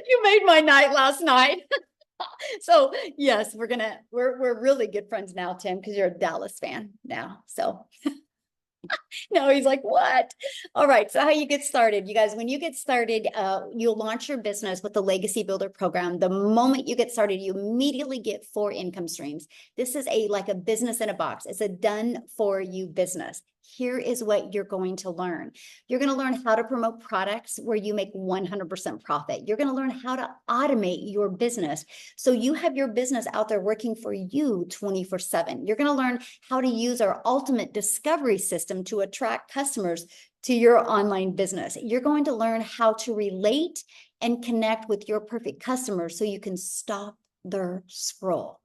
you made my night last night. So yes, we're really good friends now, Tim, because you're a Dallas fan now. So no, he's like, what? All right. So how you get started, you guys, when you get started, you'll launch your business with the Legacy Builder program. The moment you get started, you immediately get 4 income streams. This is like a business in a box. It's a done for you business. Here is what you're going to learn. You're going to learn how to promote products where you make 100% profit. You're going to learn how to automate your business, so you have your business out there working for you 24/7. You're going to learn how to use our ultimate discovery system to attract customers to your online business. You're going to learn how to relate and connect with your perfect customers so you can stop their scroll.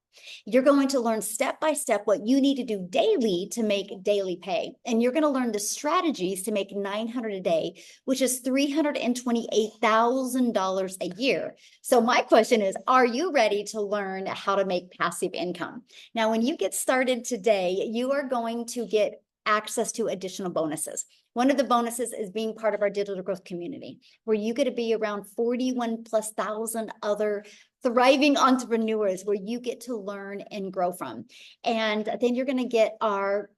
You're going to learn step by step what you need to do daily to make daily pay. And you're going to learn the strategies to make $900 a day, which is $328,000 a year. So my question is, are you ready to learn how to make passive income? Now, when you get started today, you are going to get access to additional bonuses. One of the bonuses is being part of our digital growth community, where you get to be around 41,000+ other thriving entrepreneurs where you get to learn and grow from. And then you're going to get our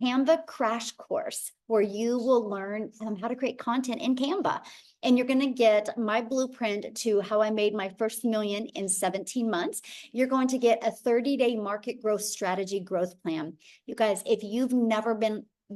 Canva crash course where you will learn how to create content in Canva. And you're going to get my blueprint to how I made my first million in 17 months. You're going to get a 30-day market growth strategy growth plan. You guys, if you've never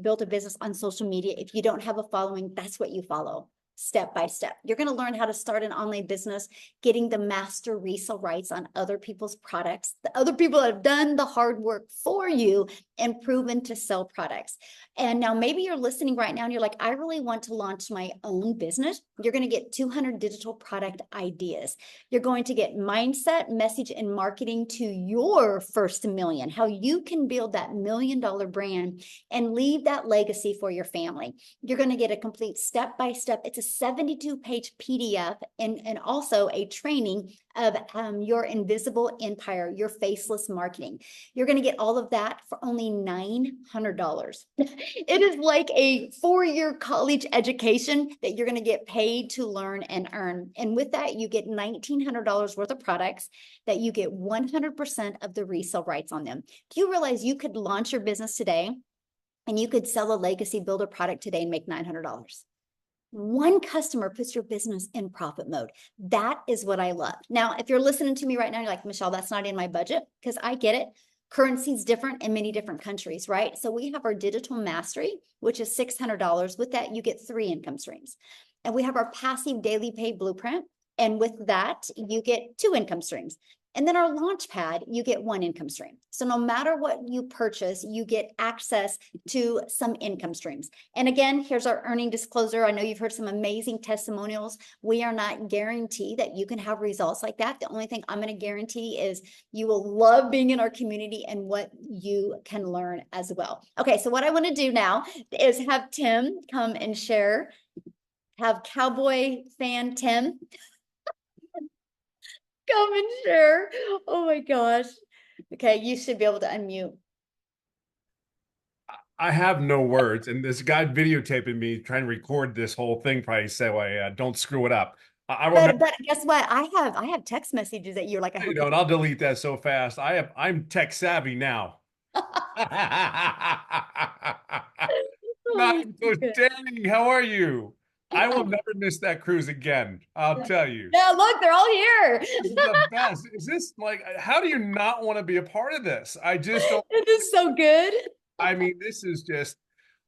built a business on social media, if you don't have a following, that's what you follow. Step by step. You're going to learn how to start an online business, getting the master resale rights on other people's products, the other people that have done the hard work for you and proven to sell products. And now maybe you're listening right now and you're like, I really want to launch my own business. You're going to get 200 digital product ideas. You're going to get mindset, message, and marketing to your first million, how you can build that $1 million brand and leave that legacy for your family. You're going to get a complete step-by-step. It's a 72-page PDF and also a training of your invisible empire, your faceless marketing. You're going to get all of that for only $900. It is like a 4-year college education that you're going to get paid to learn and earn. And with that, you get $1,900 worth of products that you get 100% of the resale rights on them. Do you realize you could launch your business today and you could sell a legacy builder product today and make $900? One customer puts your business in profit mode. That is what I love. Now, if you're listening to me right now, you're like, Michelle, that's not in my budget, because I get it. Currency is different in many different countries, right? So we have our digital mastery, which is $600. With that, you get 3 income streams. And we have our passive daily pay blueprint. And with that, you get 2 income streams. And then our launch pad, you get 1 income stream. So no matter what you purchase, you get access to some income streams. And again, here's our earning disclosure. I know you've heard some amazing testimonials. We are not guaranteed that you can have results like that. The only thing I'm going to guarantee is you will love being in our community and what you can learn as well. Okay, so what I want to do now is have Tim come and share. Have Cowboy fan Tim come and share. Oh my gosh. Okay, you should be able to unmute. I have no words, and this guy videotaping me trying to record this whole thing probably say, well, don't screw it up. I remember, But guess what? I have text messages that you're like, I hope and I'll delete that so fast. I'm tech savvy now. Oh, So Danny, how are you? I will never miss that cruise again. I'll tell you. yeah, look, they're all here. This is the best. Is this like, how do you not want to be a part of this? I just don't. It is so good. I mean, this is just,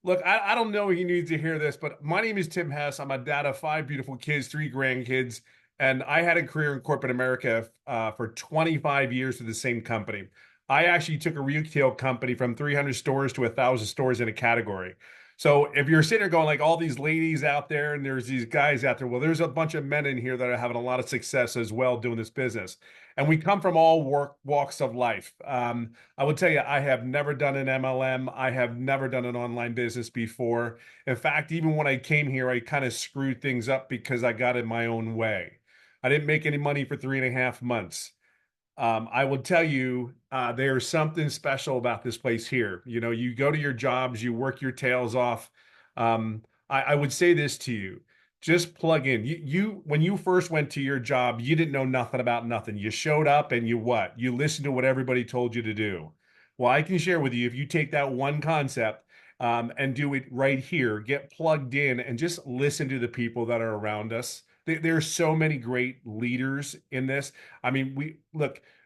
look, I don't know if you need to hear this, but my name is Tim Hess. I'm a dad of 5 beautiful kids, 3 grandkids, and I had a career in corporate America for 25 years with the same company. I actually took a retail company from 300 stores to 1,000 stores in a category. So if you're sitting there going like all these ladies out there and there's these guys out there, well, there's a bunch of men in here that are having a lot of success as well doing this business. And we come from all walks of life. I will tell you, I have never done an MLM. I have never done an online business before. In fact, even when I came here, I kind of screwed things up because I got in my own way. I didn't make any money for 3.5 months. I will tell you, there's something special about this place here. You know, you go to your jobs, you work your tails off. I would say this to you, just plug in. When you first went to your job, you didn't know nothing about nothing. You showed up and you listened to what everybody told you to do. Well, I can share with you, if you take that one concept, and do it right here, get plugged in and just listen to the people that are around us. There's so many great leaders in this. I mean,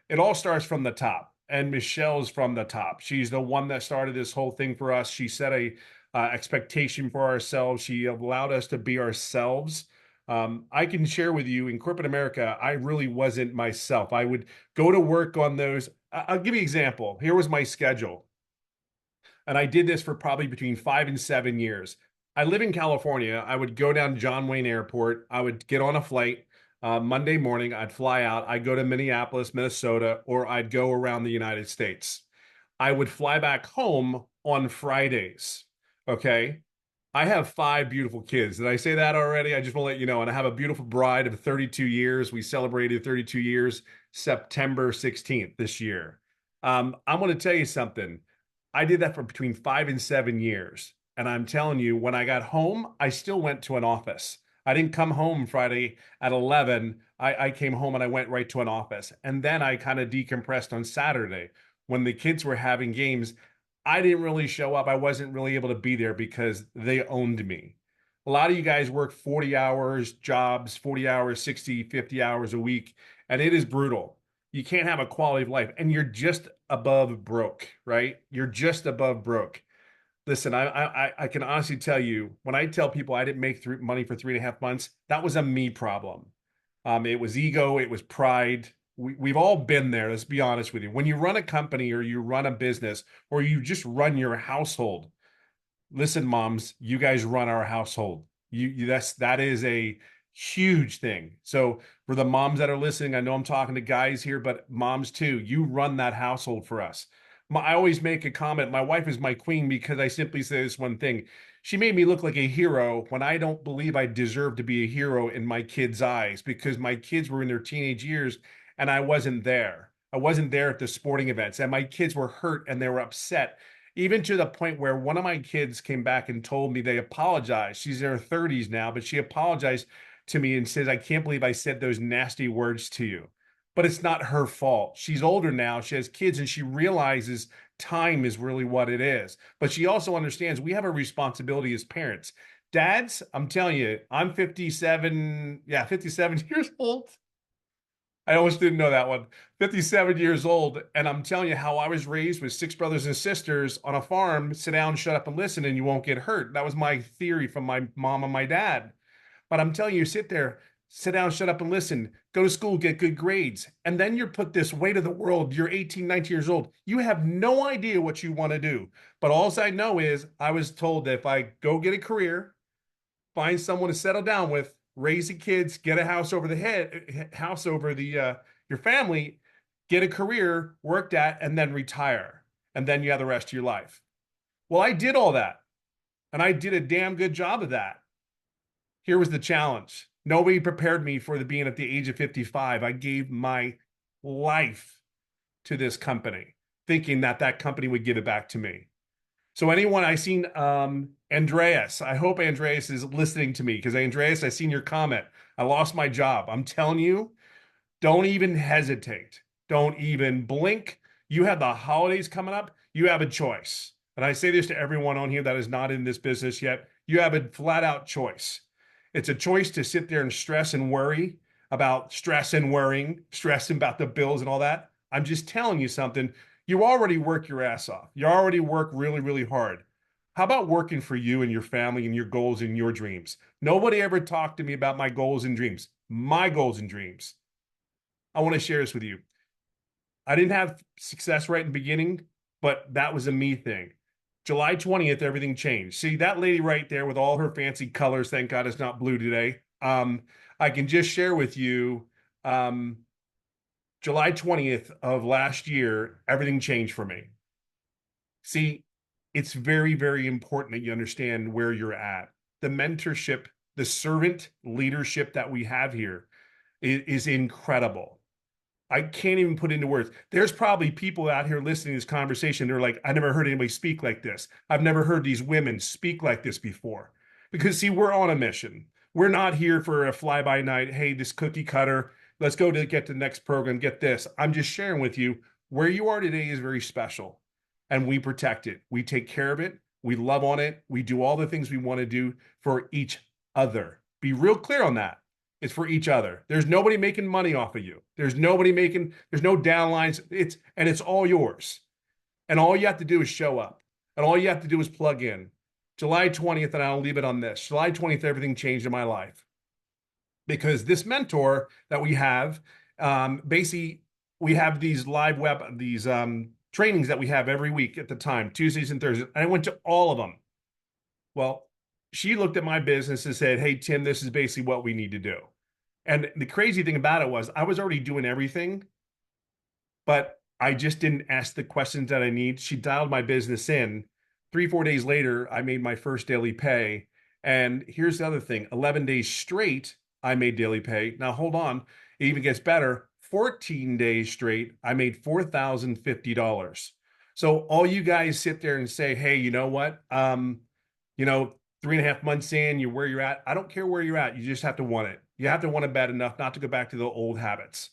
it all starts from the top, and Michelle's from the top. She's the one that started this whole thing for us. She set a expectation for ourselves. She allowed us to be ourselves. I can share with you, in corporate America, I really wasn't myself. I would go to work on those. I'll give you an example. Here was my schedule. And I did this for probably between 5 and 7 years. I live in California. I would go down to John Wayne Airport. I would get on a flight Monday morning. I'd fly out. I'd go to Minneapolis, Minnesota, or I'd go around the United States. I would fly back home on Fridays. Okay. I have 5 beautiful kids. Did I say that already? I just want to let you know. And I have a beautiful bride of 32 years. We celebrated 32 years, September 16th this year. I'm going to tell you something. I did that for between 5 and 7 years. And I'm telling you, when I got home, I still went to an office. I didn't come home Friday at 11. I came home and I went right to an office. And then I kind of decompressed on Saturday when the kids were having games. I didn't really show up. I wasn't really able to be there because they owned me. A lot of you guys work 40 hours jobs, 40 hours, 60, 50 hours a week, and it is brutal. You can't have a quality of life, and you're just above broke, right? You're just above broke. Listen, I can honestly tell you, when I tell people I didn't make money for 3.5 months, that was a me problem. It was ego, it was pride. We've all been there. Let's be honest with you. When you run a company or you run a business or you just run your household, listen, moms, you guys run our household. That is a huge thing. So for the moms that are listening, I know I'm talking to guys here, but moms too, you run that household for us. I always make a comment. My wife is my queen because I simply say this one thing. She made me look like a hero when I don't believe I deserve to be a hero in my kids' eyes, because my kids were in their teenage years and I wasn't there. I wasn't there at the sporting events, and my kids were hurt and they were upset, even to the point where one of my kids came back and told me they apologized. She's in her 30s now, but she apologized to me and says, I can't believe I said those nasty words to you. But it's not her fault. She's older now. She has kids and she realizes time is really what it is. But she also understands we have a responsibility as parents. Dads, I'm telling you, I'm 57 years old. I almost didn't know that one. 57 years old. And I'm telling you how I was raised with 6 brothers and sisters on a farm. Sit down, shut up, and listen, and you won't get hurt. That was my theory from my mom and my dad. But I'm telling you, sit there, sit down, shut up, and listen. Go to school, get good grades. And then you're put this weight of the world. You're 18, 19 years old. You have no idea what you want to do. But all I know is I was told that if I go get a career, find someone to settle down with, raise the kids, get a house over your family, get a career, work that, and then retire. And then you have the rest of your life. Well, I did all that. And I did a damn good job of that. Here was the challenge. Nobody prepared me for being at the age of 55. I gave my life to this company, thinking that company would give it back to me. So anyone, I seen Andreas. I hope Andreas is listening to me, because Andreas, I seen your comment. I lost my job. I'm telling you, don't even hesitate. Don't even blink. You have the holidays coming up. You have a choice. And I say this to everyone on here that is not in this business yet. You have a flat out choice. It's a choice to sit there and stress and worry about stress and worrying, stressing about the bills and all that. I'm just telling you something. You already work your ass off. You already work really, really hard. How about working for you and your family and your goals and your dreams? Nobody ever talked to me about my goals and dreams. My goals and dreams. I want to share this with you. I didn't have success right in the beginning, but that was a me thing. July 20th, everything changed. See that lady right there with all her fancy colors. Thank God it's not blue today. I can just share with you, July 20th of last year, everything changed for me. See, it's very, very important that you understand where you're at. The mentorship, the servant leadership that we have here is incredible. I can't even put into words. There's probably people out here listening to this conversation. They're like, I never heard anybody speak like this. I've never heard these women speak like this before. Because see, we're on a mission. We're not here for a fly-by-night, hey, this cookie cutter, let's go to get to the next program, get this. I'm just sharing with you where you are today is very special. And we protect it. We take care of it. We love on it. We do all the things we want to do for each other. Be real clear on that. It's for each other. There's nobody making money off of you. There's no downlines. It's all yours. And all you have to do is show up. And all you have to do is plug in. July 20th, and I'll leave it on this. July 20th, everything changed in my life. Because this mentor that we have, basically, we have these trainings that we have every week at the time, Tuesdays and Thursdays. And I went to all of them. Well, she looked at my business and said, hey, Tim, this is basically what we need to do. And the crazy thing about it was I was already doing everything, but I just didn't ask the questions that I need. She dialed my business in. 3-4 days later, I made my first daily pay. And here's the other thing. 11 days straight, I made daily pay. Now, hold on. It even gets better. 14 days straight, I made $4,050. So all you guys sit there and say, hey, you know what? 3.5 months in, you're where you're at. I don't care where you're at. You just have to want it. You have to want it bad enough not to go back to the old habits.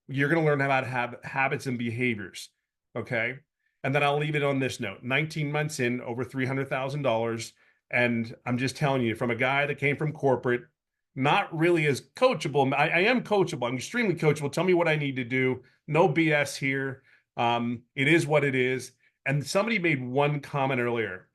You're going to learn how to have habits and behaviors. Okay. And then I'll leave it on this note. 19 months in, over $300,000. And I'm just telling you, from a guy that came from corporate, not really as coachable. I am coachable. I'm extremely coachable. Tell me what I need to do. No BS here. It is what it is. And somebody made one comment earlier.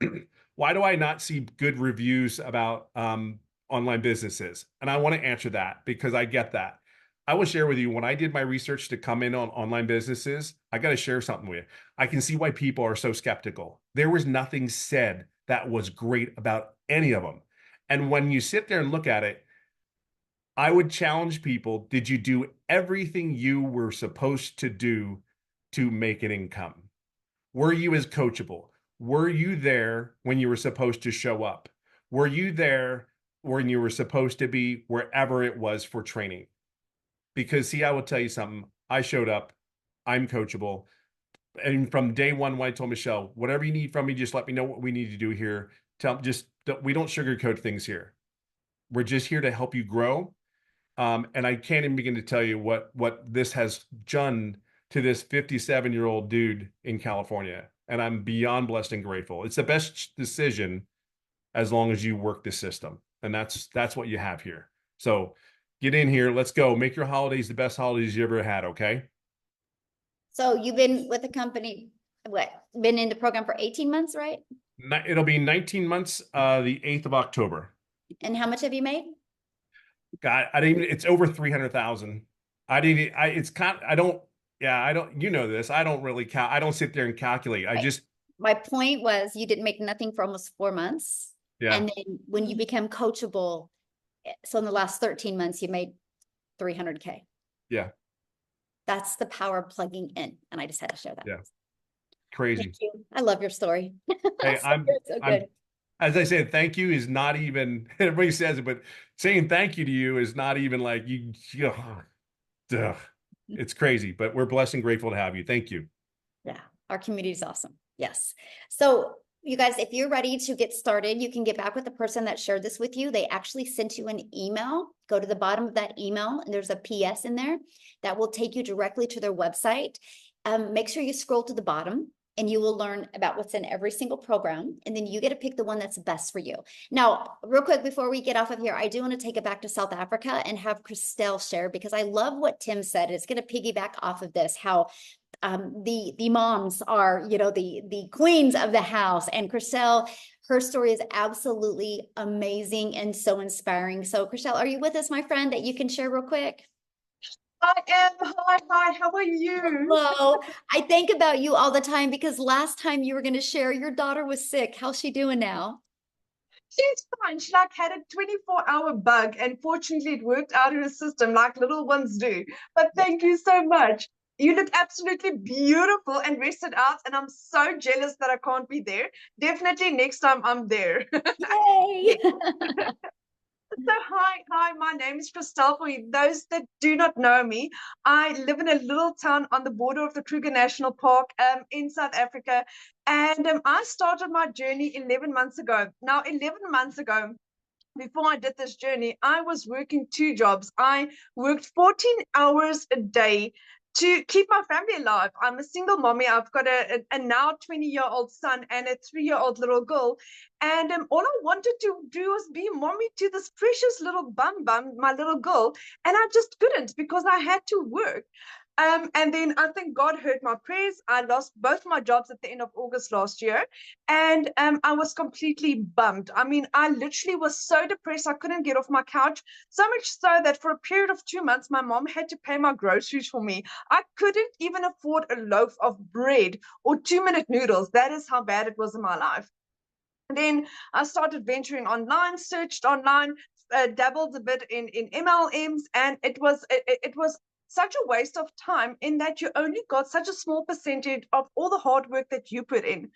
Why do I not see good reviews about online businesses? And I want to answer that because I get that. I will share with you, when I did my research to come in on online businesses, I got to share something with you. I can see why people are so skeptical. There was nothing said that was great about any of them. And when you sit there and look at it, I would challenge people, did you do everything you were supposed to do to make an income? Were you as coachable? Were you there when you were supposed to show up? Were you there when you were supposed to be wherever it was for training? Because see, I will tell you something. I showed up. I'm coachable. And from day one, when I told Michelle, whatever you need from me, just let me know what we need to do here. We don't sugarcoat things here. We're just here to help you grow. And I can't even begin to tell you what this has done to this 57-year-old dude in California. And I'm beyond blessed and grateful. It's the best decision as long as you work the system. And that's what you have here. So get in here. Let's go. Make your holidays the best holidays you ever had, okay? So you've been with the company, been in the program for 18 months, right? It'll be 19 months, the 8th of October. And how much have you made? God, it's over 300,000. You know this. I don't really count. I don't sit there and calculate. My point was you didn't make nothing for almost 4 months. Yeah. And then when you become coachable, so in the last 13 months, you made 300K. Yeah. That's the power of plugging in. And I just had to share that. Yeah. Crazy. Thank you. I love your story. Hey, so good. As I said, thank you is not even, everybody says it, but saying thank you to you is not even like it's crazy, but we're blessed and grateful to have you. Thank you. Yeah. Our community is awesome. Yes. So you guys, if you're ready to get started, you can get back with the person that shared this with you. They actually sent you an email. Go to the bottom of that email and there's a PS in there that will take you directly to their website. Make sure you scroll to the bottom and you will learn about what's in every single program. And then you get to pick the one that's best for you. Now, real quick, before we get off of here, I do want to take it back to South Africa and have Christelle share, because I love what Tim said. It's going to piggyback off of this, how the moms are, the queens of the house. And Christelle, her story is absolutely amazing and so inspiring. So Christelle, are you with us, my friend, that you can share real quick? I am. Hi, how are you? Hello. I think about you all the time because last time you were going to share, your daughter was sick. How's she doing now? She's fine. She had a 24-hour bug, and fortunately it worked out in her system like little ones do. But thank you so much. You look absolutely beautiful and rested out, and I'm so jealous that I can't be there. Definitely next time I'm there. Yay! So hi, my name is Christelle. For those that do not know me, I live in a little town on the border of the Kruger National Park in South Africa. And I started my journey 11 months ago. Now, 11 months ago, before I did this journey, I was working 2 jobs. I worked 14 hours a day to keep my family alive. I'm a single mommy. I've got a now 20-year-old son and a 3-year-old little girl. And all I wanted to do was be mommy to this precious little bum, my little girl. And I just couldn't because I had to work. And then I think God heard my prayers. I lost both my jobs at the end of August last year. And I was completely bummed. I mean, I literally was so depressed. I couldn't get off my couch. So much so that for a period of 2 months, my mom had to pay my groceries for me. I couldn't even afford a loaf of bread or 2-minute noodles. That is how bad it was in my life. And then I started venturing online, searched online, dabbled a bit in MLMs, and it was such a waste of time in that you only got such a small percentage of all the hard work that you put in.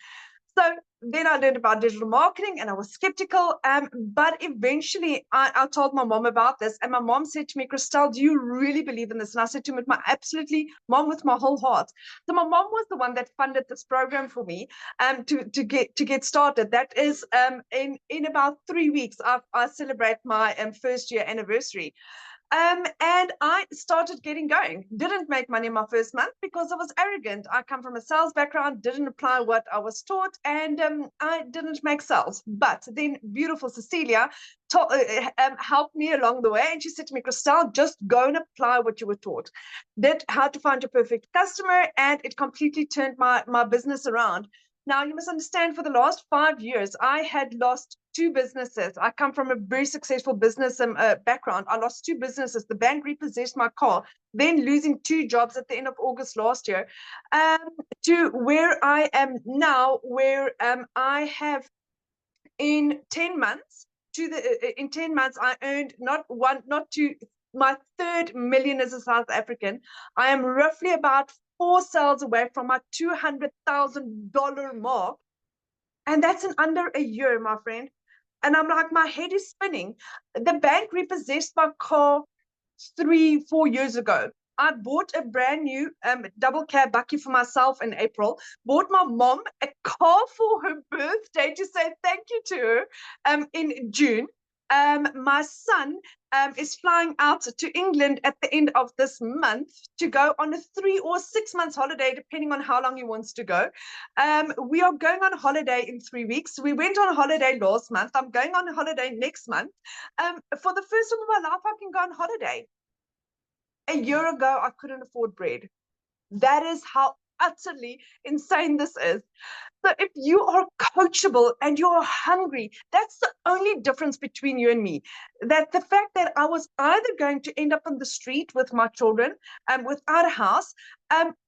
So then I learned about digital marketing and I was skeptical. But eventually I told my mom about this, and my mom said to me, Christelle, do you really believe in this? And I said to her, mom, with my whole heart. So my mom was the one that funded this program for me to get started. That is in about 3 weeks, I celebrate my first year anniversary. And I started getting going. Didn't make money my first month because I was arrogant. I come from a sales background, didn't apply what I was taught, and I didn't make sales. But then beautiful Cecilia helped me along the way. And she said to me, Christelle, just go and apply what you were taught. Did how to find your perfect customer, and it completely turned my business around. Now, you must understand, for the last 5 years, I had lost 2 businesses. I come from a very successful business background. I lost 2 businesses. The bank repossessed my car, then losing 2 jobs at the end of August last year, to where I am now, where I have in 10 months, I earned not 1, not 2, my 3rd million as a South African. I am roughly about 4 sales away from my $200,000 mark. And that's in under a year, my friend. And I'm like, my head is spinning. The bank repossessed my car 3-4 years ago. I bought a brand new double cab bucky for myself in April, bought my mom a car for her birthday to say thank you to her in June. My son is flying out to England at the end of this month to go on a 3 or 6 months holiday, depending on how long he wants to go. We are going on holiday in 3 weeks. We went on holiday last month. I'm going on holiday next month. For the first time in my life, I can go on holiday. A year ago, I couldn't afford bread. That is how utterly insane this is. So if you are coachable and you're hungry, that's the only difference between you and me. That the fact that I was either going to end up on the street with my children, without a house,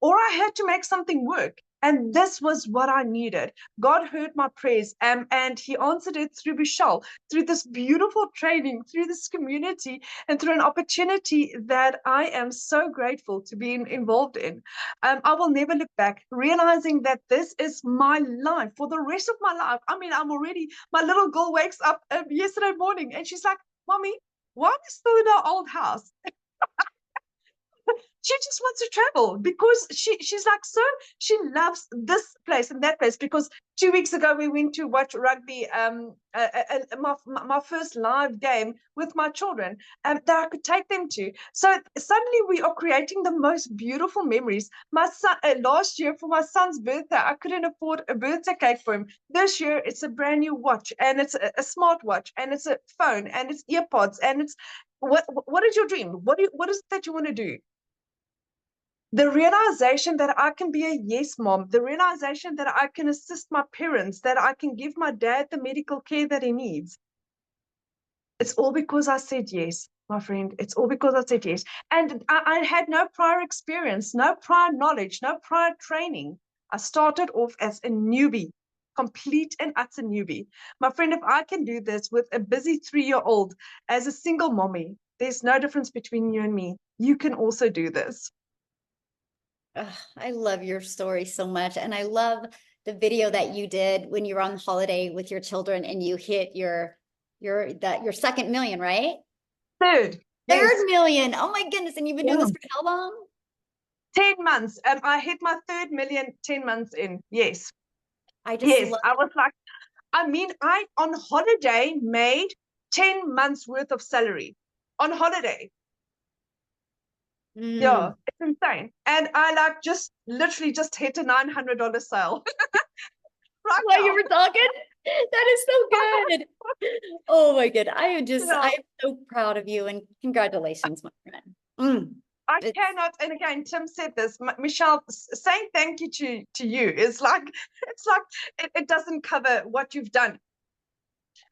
or I had to make something work. And this was what I needed. God heard my prayers, and he answered it through Vishal, through this beautiful training, through this community, and through an opportunity that I am so grateful to be involved in. I will never look back, realizing that this is my life for the rest of my life. I mean, my little girl wakes up yesterday morning and she's like, Mommy, why are we still in our old house? She just wants to travel because she's like, so she loves this place and that place. Because 2 weeks ago we went to watch rugby, my first live game with my children, that I could take them to. So suddenly we are creating the most beautiful memories. My son, last year for my son's birthday, I couldn't afford a birthday cake for him. This year it's a brand new watch, and it's a smart watch, and it's a phone, and it's earpods, and it's what is your dream? What is it that you want to do? The realization that I can be a yes mom, the realization that I can assist my parents, that I can give my dad the medical care that he needs. It's all because I said yes, my friend. It's all because I said yes. And I had no prior experience, no prior knowledge, no prior training. I started off as a newbie, complete and utter newbie. My friend, if I can do this with a busy 3-year-old as a single mommy, there's no difference between you and me. You can also do this. I love your story so much. And I love the video that you did when you were on holiday with your children and you hit your 2nd million, right? Third Yes. Million. Oh my goodness. And you've been doing this for how long? 10 months. I hit my 3rd million 10 months in. Yes. I was like, I on holiday made 10 months worth of salary on holiday. Yeah, it's insane. And I literally just hit a $900 sale. Right while now. you were talking, that is so good. Oh my God. I am so proud of you, and congratulations, my friend. I cannot, and again, Tim said this, Michelle, saying thank you to you is like, it doesn't cover what you've done.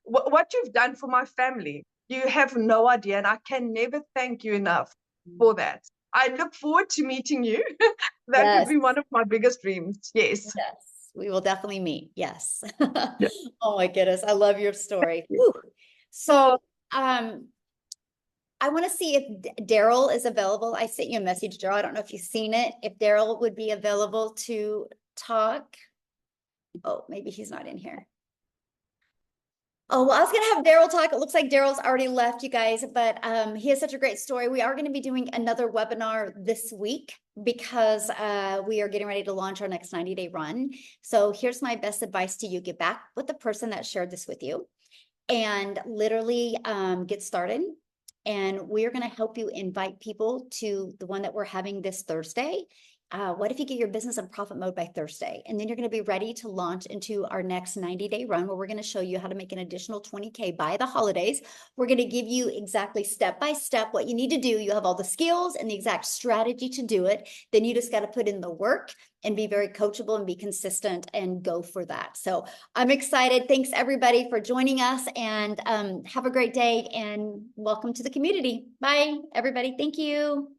What you've done for my family, you have no idea, and I can never thank you enough for that. I look forward to meeting you. That would be one of my biggest dreams. Yes. Yes, we will definitely meet. Yes. Oh my goodness. I love your story. So, I want to see if Daryl is available. I sent you a message, Daryl. I don't know if you've seen it. If Daryl would be available to talk. Oh, maybe he's not in here. Oh, well, I was gonna have Daryl talk. It looks like Daryl's already left, you guys, but he has such a great story. We are gonna be doing another webinar this week because we are getting ready to launch our next 90-day run. So here's my best advice to you. Get back with the person that shared this with you and literally get started. And we're gonna help you invite people to the one that we're having this Thursday. What if you get your business in profit mode by Thursday? And then you're going to be ready to launch into our next 90-day run where we're going to show you how to make an additional 20K by the holidays. We're going to give you exactly step by step what you need to do. You have all the skills and the exact strategy to do it. Then you just got to put in the work and be very coachable and be consistent and go for that. So I'm excited. Thanks everybody for joining us, and have a great day and welcome to the community. Bye everybody. Thank you.